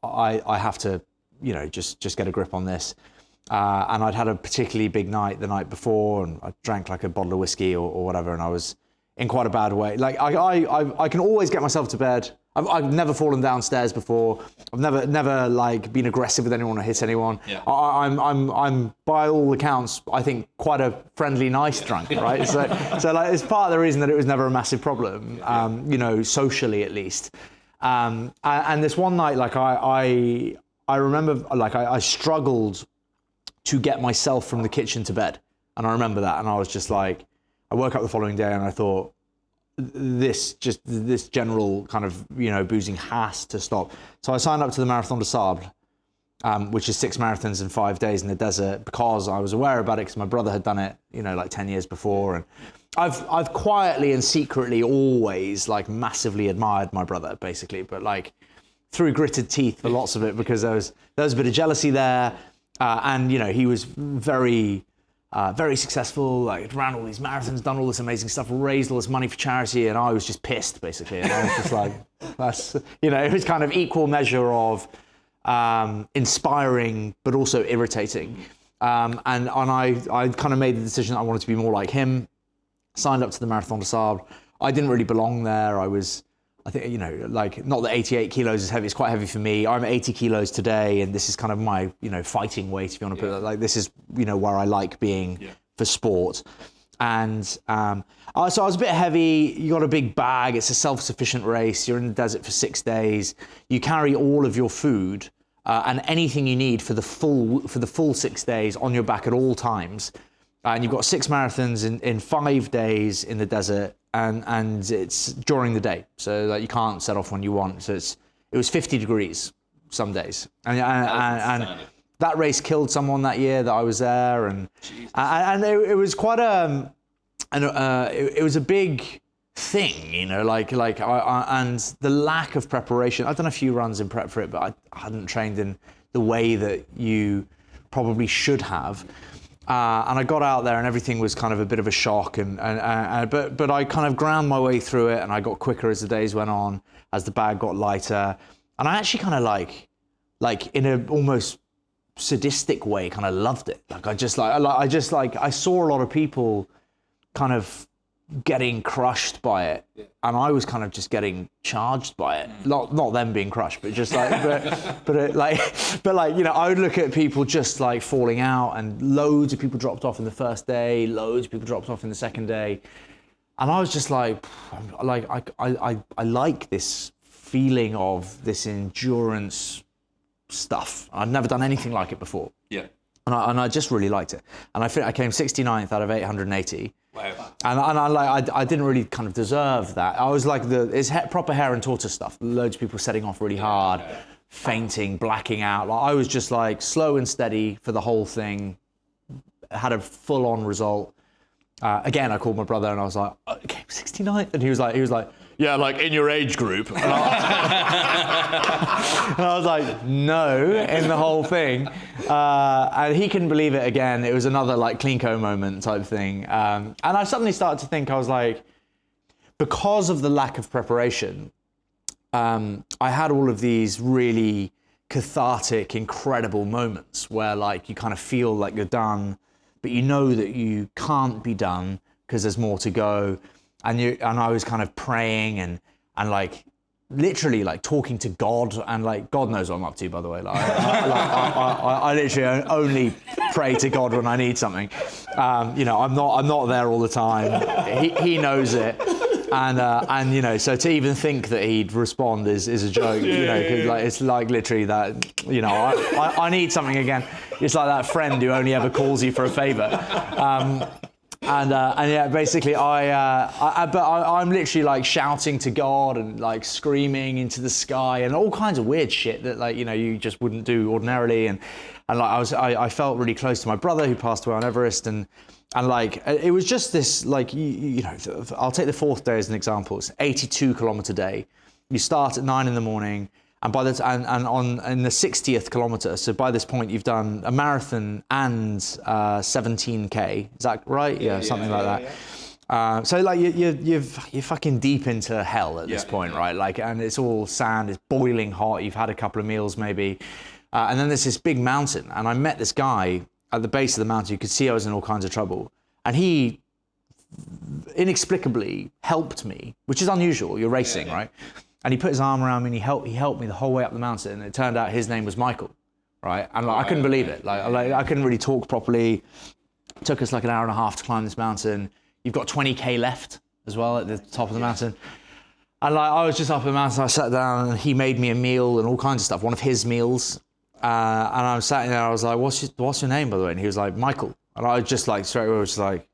I have to just get a grip on this, and I'd had a particularly big night the night before, and I drank like a bottle of whiskey or whatever, and I was in quite a bad way. Like I can always get myself to bed. I've never fallen downstairs before. I've never like been aggressive with anyone or hit anyone. Yeah. I'm by all accounts, I think, quite a friendly, nice drunk, right? so like it's part of the reason that it was never a massive problem, socially at least. And this one night, like I remember, like I struggled to get myself from the kitchen to bed, and I remember that, and I was just like, I woke up the following day and I thought, this general kind of boozing has to stop. So I signed up to the Marathon des Sables, which is 6 marathons in 5 days in the desert, because I was aware about it because my brother had done it like 10 years before, and I've quietly and secretly always like massively admired my brother, basically, but like through gritted teeth for lots of it, because there was a bit of jealousy there, and he was very successful, like ran all these marathons, done all this amazing stuff, raised all this money for charity, and I was just pissed, basically. And I was just like, that's, it was kind of equal measure of inspiring, but also irritating. And I kind of made the decision that I wanted to be more like him, signed up to the Marathon des Sables. I didn't really belong there. I was I think, you know, like, not that 88 kilos is heavy, it's quite heavy for me. I'm 80 kilos today, and this is kind of my, you know, fighting weight, if you want to put it like, this is, you know, where I like being for sport. And so I was a bit heavy. You got a big bag. It's a self-sufficient race. You're in the desert for 6 days. You carry all of your food and anything you need for the full 6 days on your back at all times. And you've got 6 marathons in 5 days in the desert, and it's during the day, so like you can't set off when you want. So it was 50 degrees some days, and that race killed someone that year that I was there, and it was quite it was a big thing, you know, like and the lack of preparation. I've done a few runs in prep for it, but I hadn't trained in the way that you probably should have. And I got out there and everything was kind of a bit of a shock, but I kind of ground my way through it, and I got quicker as the days went on, as the bag got lighter, and I actually kind of like in a almost sadistic way kind of loved it. Like I saw a lot of people kind of getting crushed by it, and I was kind of just getting charged by it. Not them being crushed, but just like, but you know, I would look at people just like falling out, and loads of people dropped off in the first day, loads of people dropped off in the second day, and I was just like I like this feeling of this endurance stuff. I'd never done anything like it before. Yeah. And I just really liked it. And I came 69th out of 880. Wow. And I didn't really kind of deserve that. I was like it's proper hare and tortoise stuff. Loads of people setting off really hard, fainting, blacking out. Like, I was just like slow and steady for the whole thing. Had a full-on result. Again, I called my brother and I was like, I came 69th, and he was like, yeah, like in your age group. And I was like, no, in the whole thing. And he couldn't believe it again. It was another like CleanCo moment type thing. And I suddenly started to think, I was like, because of the lack of preparation, I had all of these really cathartic, incredible moments where like you kind of feel like you're done, but you know that you can't be done because there's more to go. And I was kind of praying and like literally like talking to God, and like God knows what I'm up to, by the way. Like I literally only pray to God when I need something. You know, I'm not there all the time. He knows it, and you know, so to even think that he'd respond is a joke. You know, because like it's like literally that. You know, I need something again. It's like that friend who only ever calls you for a favor. And yeah, basically, I'm literally like shouting to God and like screaming into the sky and all kinds of weird shit that, like, you know, you just wouldn't do ordinarily. And like I felt really close to my brother who passed away on Everest, and like it was just this like you know, I'll take the 4th day as an example. It's 82 kilometer day. You start at 9 a.m. And by the in the 60th kilometer, so by this point you've done a marathon and 17k. Is that right? Yeah, something like that. Yeah. So like you're fucking deep into hell at this point, right? Like, and it's all sand. It's boiling hot. You've had a couple of meals maybe, and then there's this big mountain. And I met this guy at the base of the mountain. You could see I was in all kinds of trouble, and he inexplicably helped me, which is unusual. You're racing, right? And he put his arm around me and he helped me the whole way up the mountain. And it turned out his name was Michael, right? And like, I couldn't believe it. Like I couldn't really talk properly. It took us like an hour and a half to climb this mountain. You've got 20k left as well at the top of the mountain. And like I was just up the mountain, I sat down and he made me a meal and all kinds of stuff, one of his meals. And I was sat there, I was like, what's your name, by the way? And he was like, Michael. And I was just like, straight away, was like,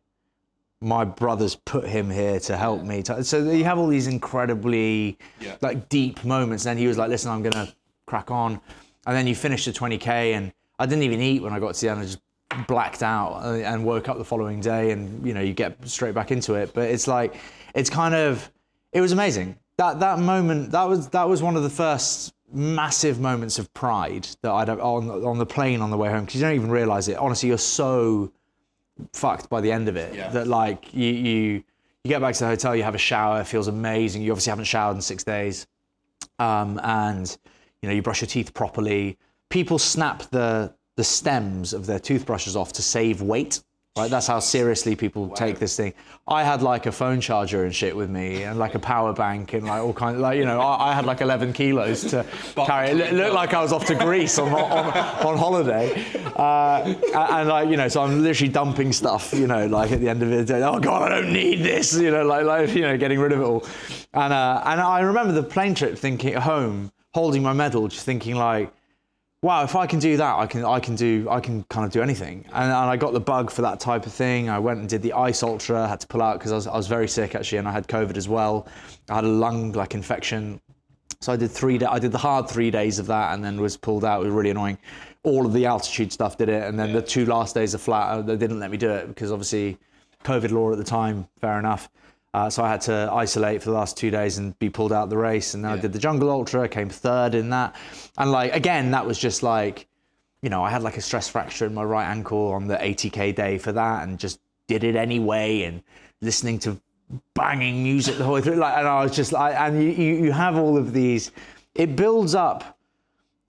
my brother's put him here to help me. So you have all these incredibly like deep moments. And then he was like, listen, I'm gonna crack on. And then you finish the 20k, and I didn't even eat when I got to the end. I just blacked out and woke up the following day, and you know, you get straight back into it. But it's like, it was amazing. That moment, that was one of the first massive moments of pride that I'd have on the plane on the way home, because you don't even realize it. Honestly, you're so fucked by the end of it that like you get back to the hotel, you have a shower, it feels amazing. You obviously haven't showered in 6 days, and you know, you brush your teeth properly. People snap the stems of their toothbrushes off to save weight Right, that's how seriously people take this thing. I had like a phone charger and shit with me, and like a power bank, and like all kinds of, like, you know, I had like 11 kilos to carry. It looked like I was off to Greece on holiday, and like, you know, so I'm literally dumping stuff, you know, like at the end of it, oh God, I don't need this, you know, like you know, getting rid of it all. And I remember the plane trip, thinking at home, holding my medal, just thinking like, wow, if I can do that, I can kind of do anything. And I got the bug for that type of thing. I went and did the ice ultra, had to pull out because I was very sick actually, and I had COVID as well. I had a lung infection. So I did the hard 3 days of that, and then was pulled out. It was really annoying. All of the altitude stuff did it, and then the 2 last days of flat, they didn't let me do it because obviously COVID law at the time, fair enough. So I had to isolate for the last 2 days and be pulled out of the race. And then I did the Jungle Ultra, came third in that. And like, again, that was just like, you know, I had like a stress fracture in my right ankle on the 80K day for that, and just did it anyway, and listening to banging music the whole way through. Like, and I was just like, and you have all of these, it builds up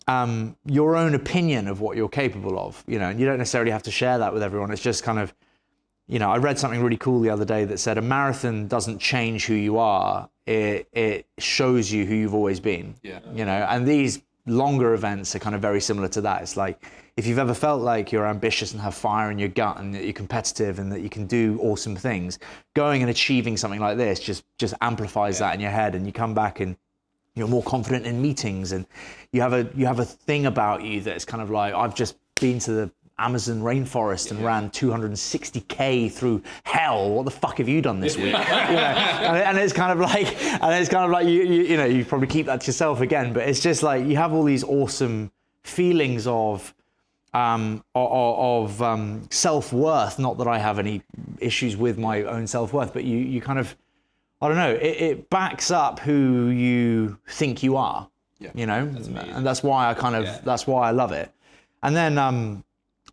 your own opinion of what you're capable of, you know, and you don't necessarily have to share that with everyone. It's just kind of, you know, I read something really cool the other day that said a marathon doesn't change who you are, it shows you who you've always been. Yeah. You know, and these longer events are kind of very similar to that. It's like, if you've ever felt like you're ambitious and have fire in your gut and that you're competitive and that you can do awesome things, going and achieving something like this just amplifies that in your head, and you come back and you're more confident in meetings, and you have a thing about you that's kind of like, I've just been to the Amazon rainforest and ran 260K through hell. What the fuck have you done this week? You know, and it's kind of like, you know, you probably keep that to yourself again, but it's just like, you have all these awesome feelings of self-worth. Not that I have any issues with my own self-worth, but you kind of, I don't know, it backs up who you think you are. Yeah, you know, and that's why that's why I love it. And then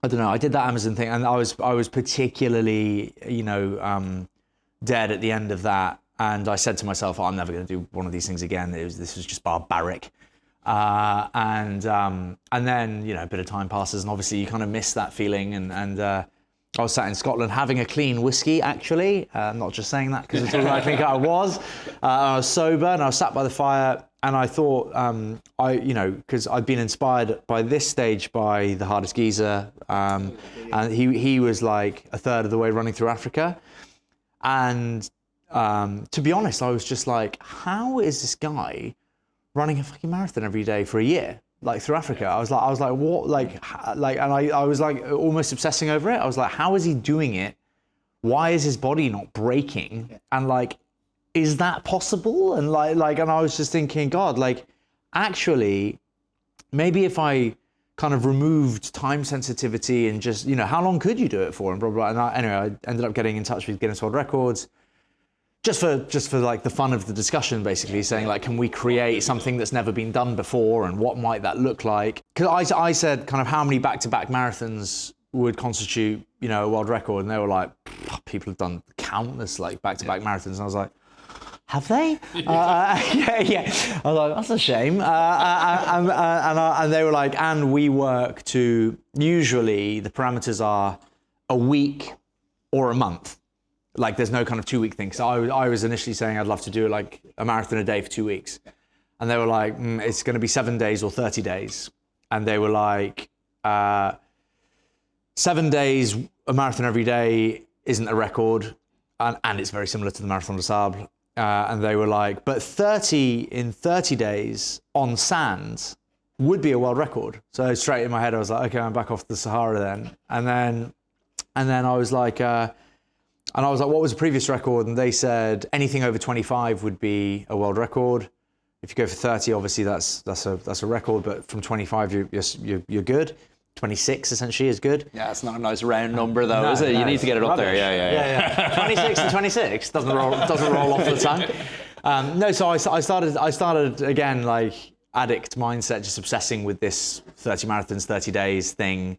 I don't know, I did that Amazon thing, and I was particularly, you know, dead at the end of that, and I said to myself, I'm never going to do one of these things again. This was just barbaric. And then, you know, a bit of time passes, and obviously you kind of miss that feeling, and I was sat in Scotland having a clean whiskey, actually. I'm not just saying that because it's all I think I was. I was sober, and I was sat by the fire, and I thought, you know, because I'd been inspired by this stage by the hardest geezer, and he was like a third of the way running through Africa. And to be honest, I was just like, how is this guy running a fucking marathon every day for a year, like through Africa? I was like, what, like, and I was like almost obsessing over it. I was like, how is he doing it? Why is his body not breaking? And like, is that possible? And like, and I was just thinking, God, like, actually, maybe if I kind of removed time sensitivity and just, you know, how long could you do it for? And blah, blah, blah. And anyway, I ended up getting in touch with Guinness World Records, just for like the fun of the discussion, basically saying like, can we create something that's never been done before, and what might that look like? Because I said kind of how many back-to-back marathons would constitute, you know, a world record, and they were like, people have done countless like back-to-back marathons, and I was like, have they? Yeah. I was like, that's a shame. And they were like, and we work to, usually the parameters are a week or a month. Like, there's no kind of 2 week thing. So I was initially saying I'd love to do like a marathon a day for 2 weeks. And they were like, it's going to be 7 days or 30 days. And they were like, 7 days, a marathon every day isn't a record. And it's very similar to the Marathon des Sables. And they were like, but 30 days on sand would be a world record. So straight in my head, I was like, okay, I'm back off the Sahara then. And then I was like, what was the previous record? And they said anything over 25 would be a world record. If you go for 30, obviously that's a record, but from 25 you're good. 26 essentially is good. Yeah, it's not a nice round number though, is it? You need to get it up there. Yeah. 26 and 26 doesn't roll off the tongue. No, so I started again, like, addict mindset, just obsessing with this 30 marathons, 30 days thing.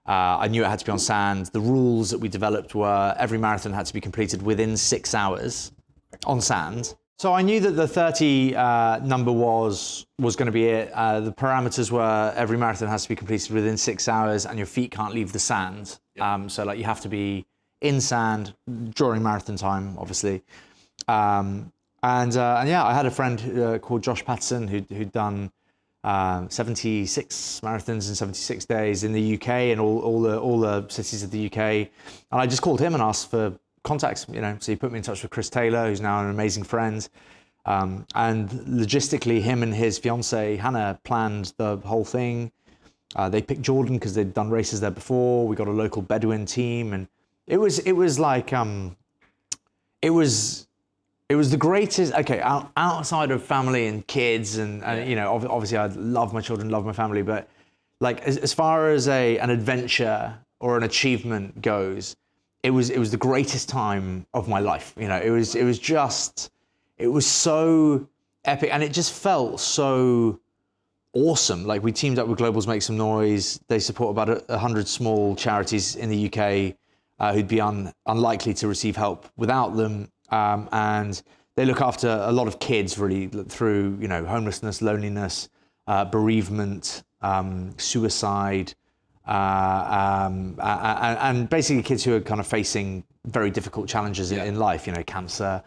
I knew it had to be on sand. The rules that we developed were every marathon had to be completed within 6 hours on sand. So I knew that the 30 number was going to be it. The parameters were every marathon has to be completed within 6 hours, and your feet can't leave the sand. So like you have to be in sand during marathon time, obviously. And yeah, I had a friend called Josh Patterson who'd done 76 marathons in 76 days in the UK and all the cities of the UK. And I just called him and asked for contacts, so he put me in touch with Chris Taylor, who's now an amazing friend. And logistically, him and his fiancée, Hannah, planned the whole thing. They picked Jordan because they'd done races there before. We got a local Bedouin team, and it was the greatest. Okay, outside of family and kids, and obviously I love my children, love my family, but like as far as an adventure or an achievement goes, it was the greatest time of my life. It was so epic, and it just felt so awesome. Like we teamed up with Globals Make Some Noise. They support about 100 small charities in the UK who'd be unlikely to receive help without them. And they look after a lot of kids really through, homelessness, loneliness, bereavement, suicide, and basically kids who are kind of facing very difficult challenges in life, cancer.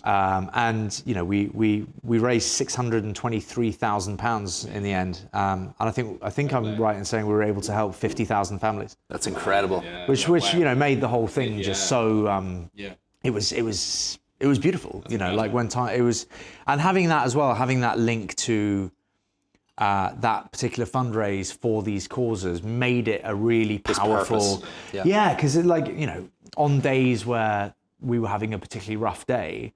And we raised £623,000 in the end. And I think I'm right in saying we were able to help 50,000 families. That's incredible. Which made the whole thing just so. It was beautiful. Like when time it was, and having that as well, having that link to that particular fundraise for these causes made it a really powerful. Yeah, because on days where we were having a particularly rough day,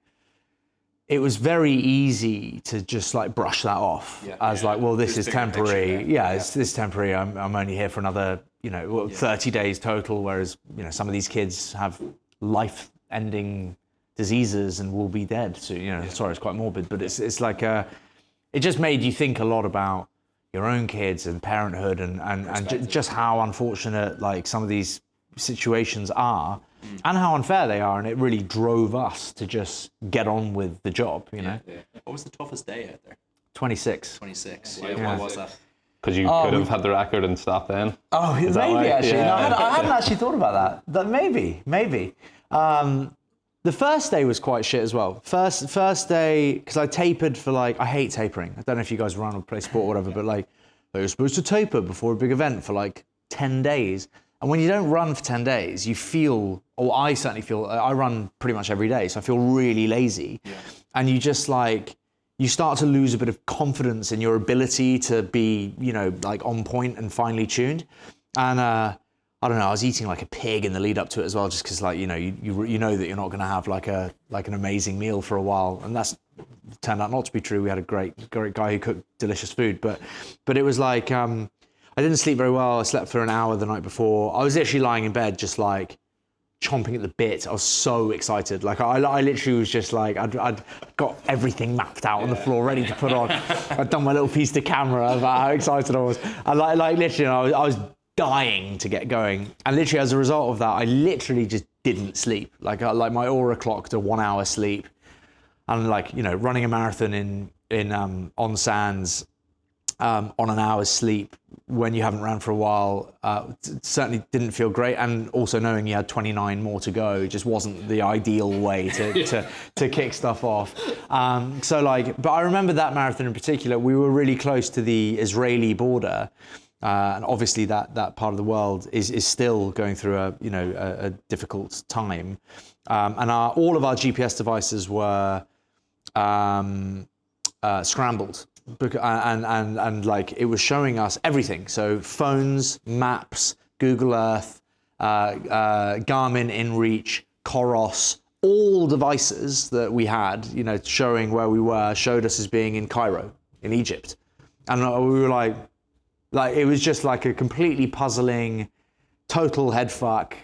it was very easy to just like brush that off as like, well, this is temporary. This is temporary. I'm only here for another 30 days total. Whereas some of these kids have life-ending diseases and will be dead. So sorry, it's quite morbid, but it's like it just made you think a lot about your own kids and parenthood and just how unfortunate like some of these situations are and how unfair they are, and it really drove us to just get on with the job. What was the toughest day out there? 26. Why was that? Because you could have had the record and stopped then. Oh, maybe actually. No, I hadn't actually thought about that. Maybe. The first day was quite shit as well. First day, because I tapered for I hate tapering. I don't know if you guys run or play sport or whatever, but you're supposed to taper before a big event for 10 days. And when you don't run for 10 days, you feel, or I certainly feel, I run pretty much every day, so I feel really lazy. Yeah. And you just you start to lose a bit of confidence in your ability to be, on point and finely tuned. And I don't know, I was eating like a pig in the lead up to it as well, just because you know that you're not going to have an amazing meal for a while. And that's turned out not to be true. We had a great guy who cooked delicious food, but it was I didn't sleep very well. I slept for an hour the night before. I was literally lying in bed, just chomping at the bit. I was so excited. I literally was just I'd got everything mapped out on the floor, ready to put on. I'd done my little piece to camera about how excited I was. And literally, I was dying to get going. And literally, as a result of that, I literally just didn't sleep. My aura clocked a 1 hour sleep. And running a marathon in on sands on an hour's sleep when you haven't ran for a while certainly didn't feel great, and also knowing you had 29 more to go just wasn't the ideal way to kick stuff off. But I remember that marathon in particular. We were really close to the Israeli border, and obviously that part of the world is still going through a difficult time, and all of our GPS devices were scrambled. And it was showing us everything. So phones, maps, Google Earth, Garmin InReach, Coros, all devices that we had, showing where we were, showed us as being in Cairo, in Egypt. And we were it was just a completely puzzling, total head fuck.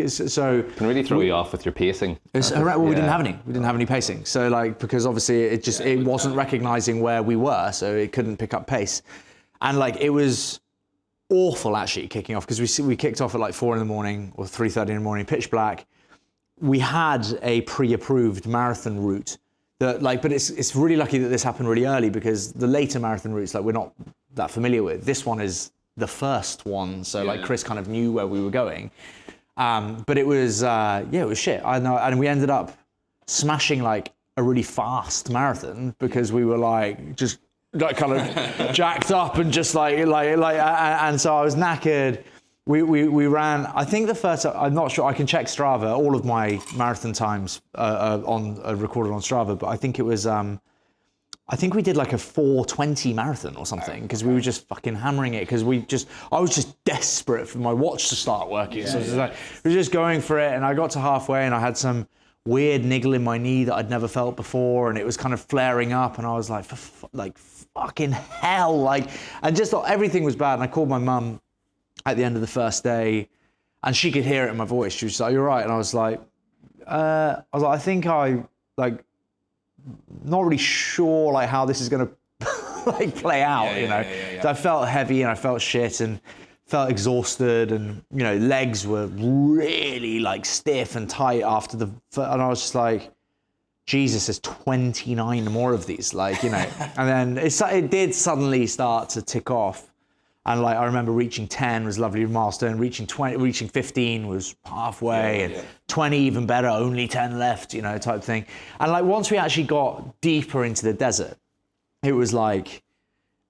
So it can really throw you off with your pacing. We didn't have any. We didn't have any pacing. So because obviously it wasn't recognizing where we were, so it couldn't pick up pace. And it was awful actually kicking off, because we kicked off at 4 a.m. or 3:30 in the morning, pitch black. We had a pre-approved marathon route but it's really lucky that this happened really early, because the later marathon routes, like, we're not that familiar with. This one is the first one, so like Chris kind of knew where we were going. But it was it was shit. I know, and we ended up smashing like a really fast marathon because we were like just like kind of jacked up and just like and so I was knackered. We ran, I think the first, I'm not sure, I can check Strava, all of my marathon times recorded on Strava, but I think it was, I think we did like a 4:20 marathon or something, because we were just fucking hammering it, because I was just desperate for my watch to start working. So it was like, we were just going for it, and I got to halfway and I had some weird niggle in my knee that I'd never felt before, and it was kind of flaring up, and I was like, fucking hell, like, and just thought everything was bad. And I called my mum at the end of the first day, and she could hear it in my voice. She was like, "You're right," and I was like, I think not really sure like how this is gonna like play out, you know. So I felt heavy and I felt shit and felt exhausted, and you know, legs were really like stiff and tight after and I was just like, Jesus, there's 29 more of these, like, you know. And then it did suddenly start to tick off. And like, I remember reaching 10 was a lovely milestone, reaching 20, reaching 15 was halfway, and 20 even better, only 10 left, you know, type thing. And like, once we actually got deeper into the desert, it was like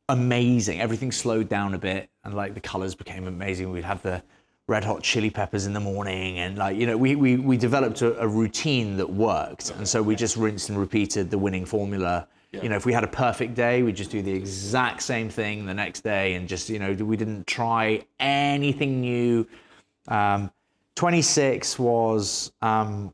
amazing. Everything slowed down a bit, and like the colors became amazing. We'd have the red hot chili peppers in the morning, and like, you know, we developed a routine that worked. And so we just rinsed and repeated the winning formula. You know, if we had a perfect day, we'd just do the exact same thing the next day, and just, you know, we didn't try anything new. 26 was the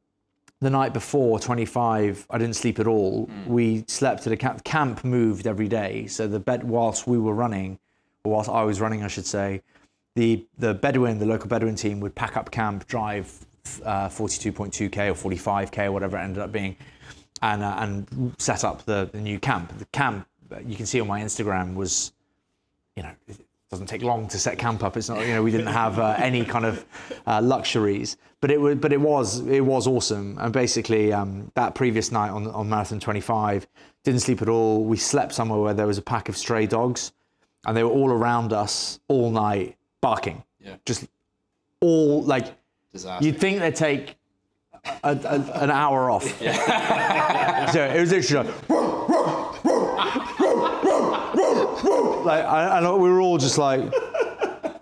night before. 25, I didn't sleep at all. We slept at a camp. Camp moved every day, so the bed, whilst we were running, or whilst I was running, I should say, the local Bedouin team would pack up camp, drive 42.2k or 45k or whatever it ended up being, and set up the new camp. The camp, you can see on my Instagram, was, you know, it doesn't take long to set camp up. It's not, you know, we didn't have any kind of luxuries, but it was awesome. And basically, that previous night on Marathon 25, didn't sleep at all. We slept somewhere where there was a pack of stray dogs, and they were all around us all night, barking. Yeah. Just all like, disaster. You'd think they'd take an hour off. Yeah. So it was literally like, and we were all just like,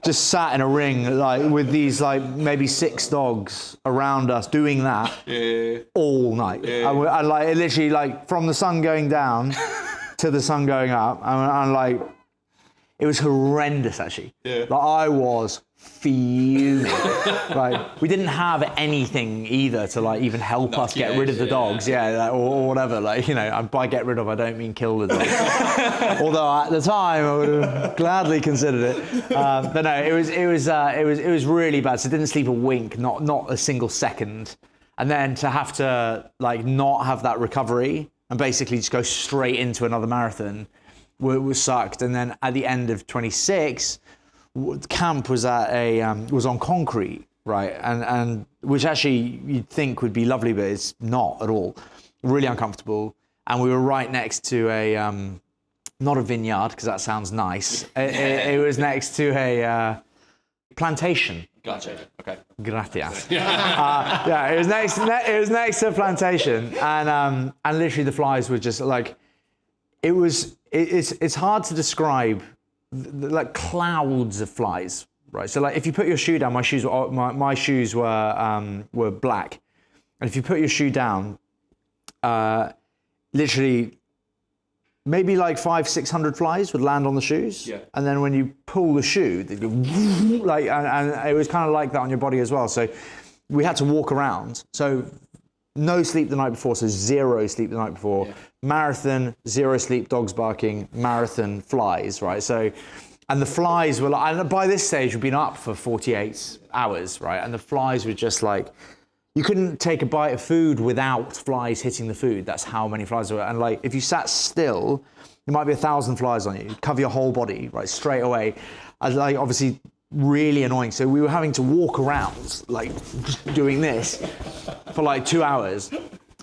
just sat in a ring, like with these like maybe 6 dogs around us doing that all night. And like, it literally, like, from the sun going down to the sun going up, and like, it was horrendous actually. Like, I was fuming. Like, we didn't have anything either to like even help us get rid of the dogs, like, or whatever. Like, you know, and by get rid of, I don't mean kill the dogs. Although at the time I would have gladly considered it. But no, it was really bad. So I didn't sleep a wink, not a single second. And then to have to like not have that recovery and basically just go straight into another marathon was sucked. And then at the end of 26, camp was was on concrete, right? And which actually you'd think would be lovely, but it's not at all. Really uncomfortable. And we were right next to not a vineyard, because that sounds nice. It was next to a plantation. Gotcha. Okay. Gracias. It was next to a plantation, and literally the flies were just like, it's hard to describe, like clouds of flies, right? So like, if you put your shoe down, my shoes were black, and if you put your shoe down, literally maybe like 500-600 flies would land on the shoes. Yeah. And then when you pull the shoe, they go like, and it was kind of like that on your body as well. So we had to walk around. So no sleep the night before, so 0 sleep the night before. Yeah. Marathon, 0 sleep, dogs barking, marathon, flies, right? So, and the flies were like, and by this stage we'd been up for 48 hours, right? And the flies were just like, you couldn't take a bite of food without flies hitting the food. That's how many flies there were. And like, if you sat still, there might be 1,000 flies on you. You'd cover your whole body, right, straight away. And like, obviously, really annoying. So we were having to walk around, like, just doing this for like 2 hours.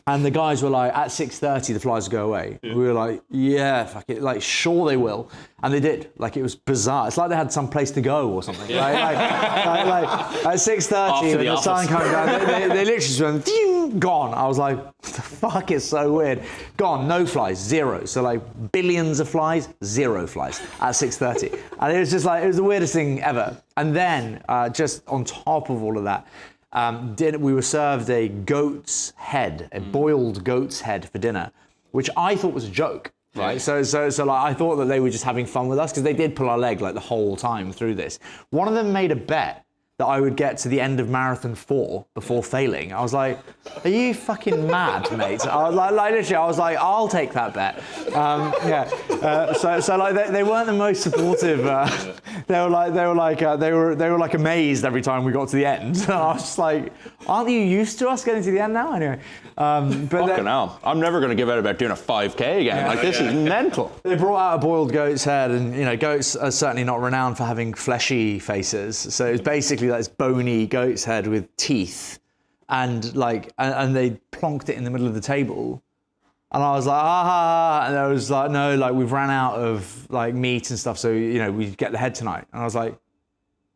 And the guys were like, at 6:30, the flies will go away. We were like, yeah, fuck it. Like, sure they will. And they did. Like, it was bizarre. It's like they had some place to go or something. Like at 6:30, when the sun comes down, they literally just went, ding, gone. I was like, what the fuck, is so weird. Gone, no flies, zero. So like billions of flies, zero flies at 6:30. And it was just like, it was the weirdest thing ever. And then, just on top of all of that, we were served a goat's head, a boiled goat's head for dinner, which I thought was a joke, right? So like I thought that they were just having fun with us because they did pull our leg like the whole time through this. One of them made a bet that I would get to the end of marathon 4 before failing. I was like, are you fucking mad, mate? I was like literally, I was like, I'll take that bet. So like they weren't the most supportive. They were like amazed every time we got to the end. I was just like, aren't you used to us getting to the end now? Anyway. Fucking hell. I'm never going to give out about doing a 5K again. This is mental. They brought out a boiled goat's head, and you know, goats are certainly not renowned for having fleshy faces. So it was basically like this bony goat's head with teeth, and they plonked it in the middle of the table. And I was like, and I was like, no, like we've ran out of like meat and stuff, so you know, we get the head tonight. And I was like,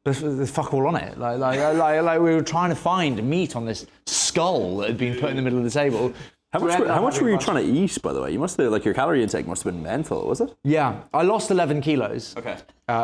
there's fuck all on it. Like we were trying to find meat on this skull that had been put in the middle of the table. How much were you trying to eat, by the way? You must have, like, your calorie intake must have been mental, was it? Yeah, I lost 11 kilos. Okay.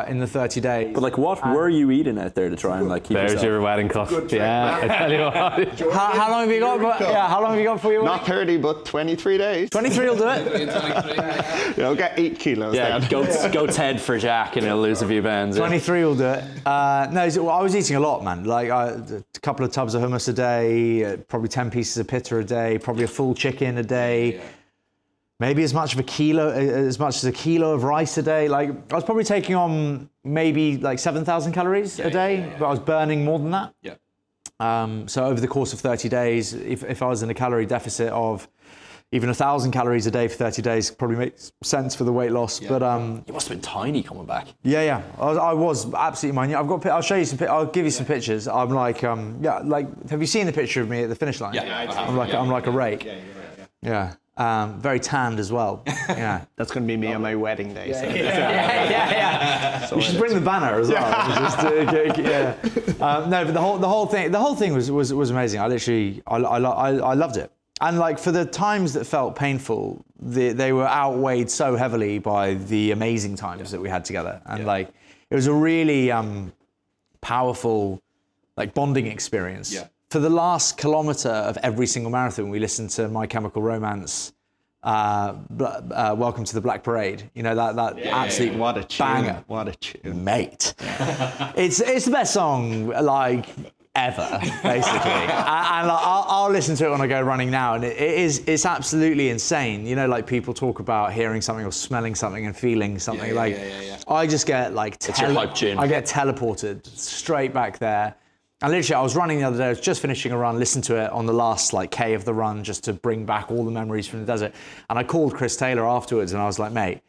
In the 30 days. But like, what were you eating out there to try and like keep There's yourself? your wedding cut. Yeah, I tell you what. How long have you got? How long have you got for your wedding? Not 30, but 23 days. 23 will do it. You'll get 8 kilos then. Goat's head for Jack, and he'll lose a few pounds. 23 will do it. No, I was eating a lot, man. Like a couple of tubs of hummus a day, probably 10 pieces of pita a day, probably a full chicken a day. Maybe as much as a kilo of rice a day. Like I was probably taking on maybe like 7,000 calories a day, but I was burning more than that. Yeah. So over the course of 30 days, if I was in a calorie deficit of even 1,000 calories a day for 30 days, probably makes sense for the weight loss. Yeah. But you must have been tiny coming back. Yeah. I was absolutely minute. I'll show you some. I'll give you some pictures. I'm like, have you seen the picture of me at the finish line? Yeah. I'm like a rake. Yeah. Very tanned as well. Yeah. That's going to be me on my wedding day. So. Yeah. You should bring the banner as well. No, but the whole thing was amazing. I loved it. And like for the times that felt painful, they were outweighed so heavily by the amazing times that we had together. And like it was a really powerful like bonding experience. Yeah. For the last kilometre of every single marathon, we listened to My Chemical Romance, Welcome to the Black Parade. You know, that absolute What a tune. banger. What a tune. Mate. It's the best song, like, ever, basically. and like, I'll listen to it when I go running now, and it's absolutely insane. You know, like people talk about hearing something or smelling something and feeling something. I just get like, It's your hype tune. I get teleported straight back there. And literally, I was running the other day, I was just finishing a run, listened to it on the last like K of the run just to bring back all the memories from the desert. And I called Chris Taylor afterwards and I was like, mate,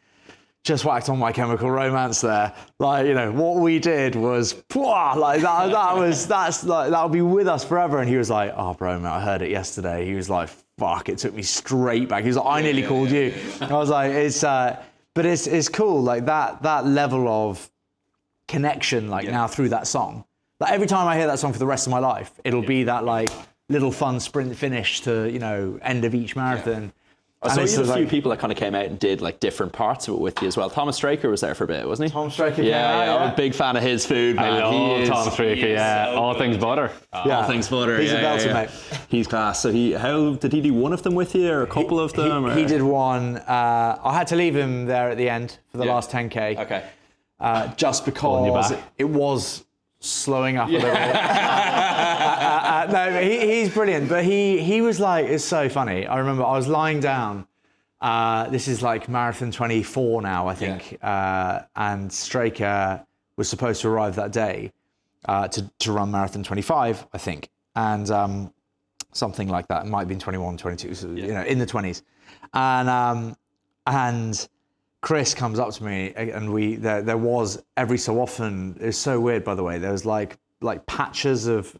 just whacked on My Chemical Romance there. Like, you know, what we did was, like that'll be with us forever. And he was like, oh, bro, mate, I heard it yesterday. He was like, fuck, it took me straight back. He was like, I nearly called you. I was like, but it's cool, like that level of connection, like now through that song. Like every time I hear that song for the rest of my life, it'll be that like little fun sprint finish to, you know, end of each marathon. I saw you had a few people that kind of came out and did like different parts of it with you as well. Thomas Straker was there for a bit, wasn't he? Tom Straker. Yeah. I'm a big fan of his food, man. I love Tom Straker, so all things butter. All things butter. He's a belter, mate. He's class. So How did he do one of them with you, or a couple of them? He did one. I had to leave him there at the end for the last 10K. Okay. Just because it was slowing up a little bit. No, he's brilliant, but he was like, it's so funny. I remember I was lying down. This is like marathon 24 now, I think. And Straker was supposed to arrive that day to run marathon 25, I think. And something like that. It might have been 21, 22, so, you know, in the 20s. And Chris comes up to me, and there was every so often. It was so weird, by the way. There was like like patches of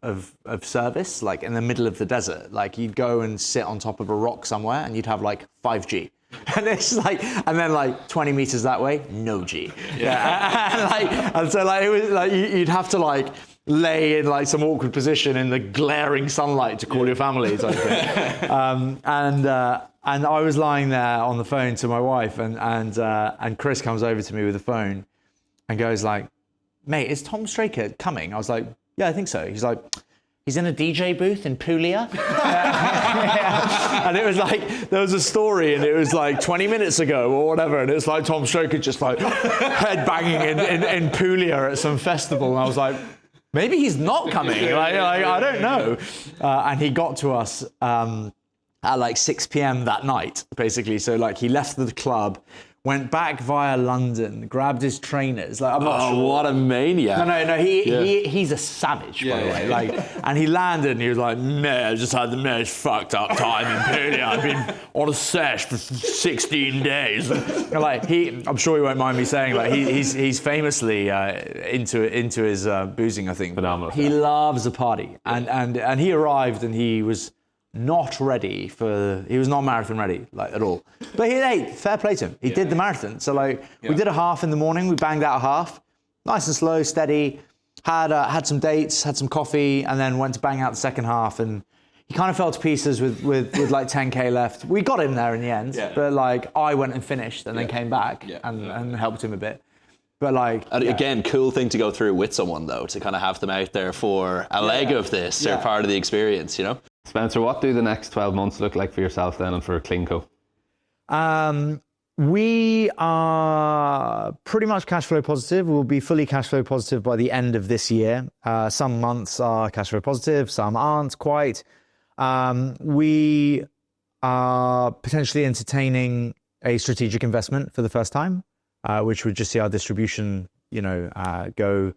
service, like in the middle of the desert. Like you'd go and sit on top of a rock somewhere and you'd have like 5G. And it's like, and then like 20 meters that way, no G. Yeah. and so like it was like you'd have to like lay in like some awkward position in the glaring sunlight to call your family type thing. And I was lying there on the phone to my wife, and Chris comes over to me with the phone and goes like, "Mate, is Tom Straker coming?" I was like, "Yeah, I think so." He's like, "He's in a DJ booth in Puglia." And it was like, there was a story and it was like 20 minutes ago or whatever. And it's like Tom Straker just like head banging in Puglia at some festival. And I was like, maybe he's not coming. Like I don't know. And he got to us at like 6 p.m. that night, basically. So like he left the club, went back via London, grabbed his trainers. Like I'm not sure. What a maniac! No. He's a savage, by the way. Like, and he landed and he was like, "Man, I just had the most fucked up time in Puglia. I've been on a sesh for 16 days." And like I'm sure he won't mind me saying, like he's famously into his boozing. I think Phenomenal. He loves a party, and he arrived and he was not marathon ready, like at all. But hey, fair play to him. He did the marathon. So like we did a half in the morning, we banged out a half, nice and slow, steady, had some dates, had some coffee, and then went to bang out the second half. And he kind of fell to pieces with like 10K left. We got him there in the end, but like I went and finished and then came back and helped him a bit. But like, again, cool thing to go through with someone though, to kind of have them out there for a leg of this or part of the experience, you know? Spencer, what do the next 12 months look like for yourself then and for CleanCo? We are pretty much cash flow positive. We'll be fully cash flow positive by the end of this year. Some months are cash flow positive, some aren't quite. We are potentially entertaining a strategic investment for the first time, which would just see our distribution, go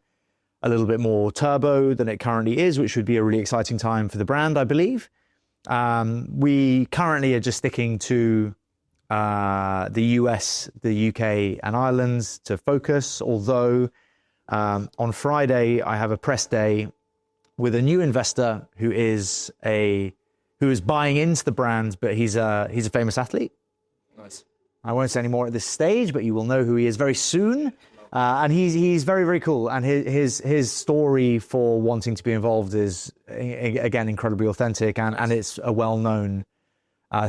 a little bit more turbo than it currently is, which would be a really exciting time for the brand, I believe. We currently are just sticking to the US, the UK, and Ireland to focus, although on Friday I have a press day with a new investor who is buying into the brand, but he's a famous athlete. Nice. I won't say any more at this stage, but you will know who he is very soon. And he's very, very cool. And his story for wanting to be involved is, again, incredibly authentic. And it's a well-known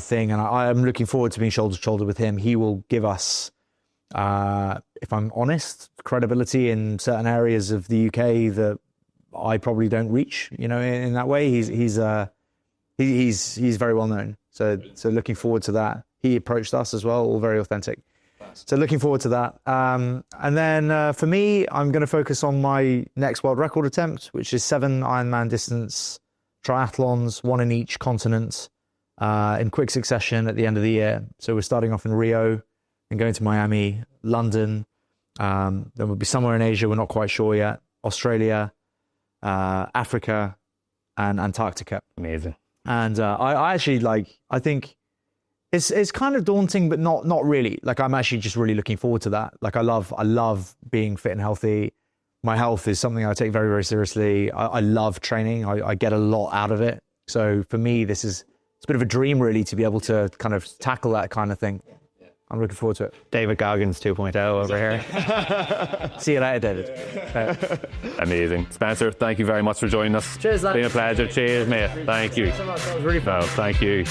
thing. And I am looking forward to being shoulder to shoulder with him. He will give us, if I'm honest, credibility in certain areas of the UK that I probably don't reach, in that way. He's very well known. So looking forward to that. He approached us as well, all very authentic. So looking forward to that. And then for me, I'm going to focus on my next world record attempt, which is 7 Ironman distance triathlons, 1 in each continent, in quick succession at the end of the year. So we're starting off in Rio and going to Miami, London. Then we'll be somewhere in Asia, we're not quite sure yet. Australia, Africa, and Antarctica. Amazing. And I actually I think it's kind of daunting, but not really. Like I'm actually just really looking forward to that. Like I love being fit and healthy. My health is something I take very, very seriously. I love training. I get a lot out of it. So for me, it's a bit of a dream really to be able to kind of tackle that kind of thing. I'm looking forward to it. David Goggins 2.0 over here. See you later, David. Amazing. Spencer, thank you very much for joining us. Cheers, lads. Been a pleasure. Cheers, mate. Thank you. Thanks so much. That was really fun. No, thank you.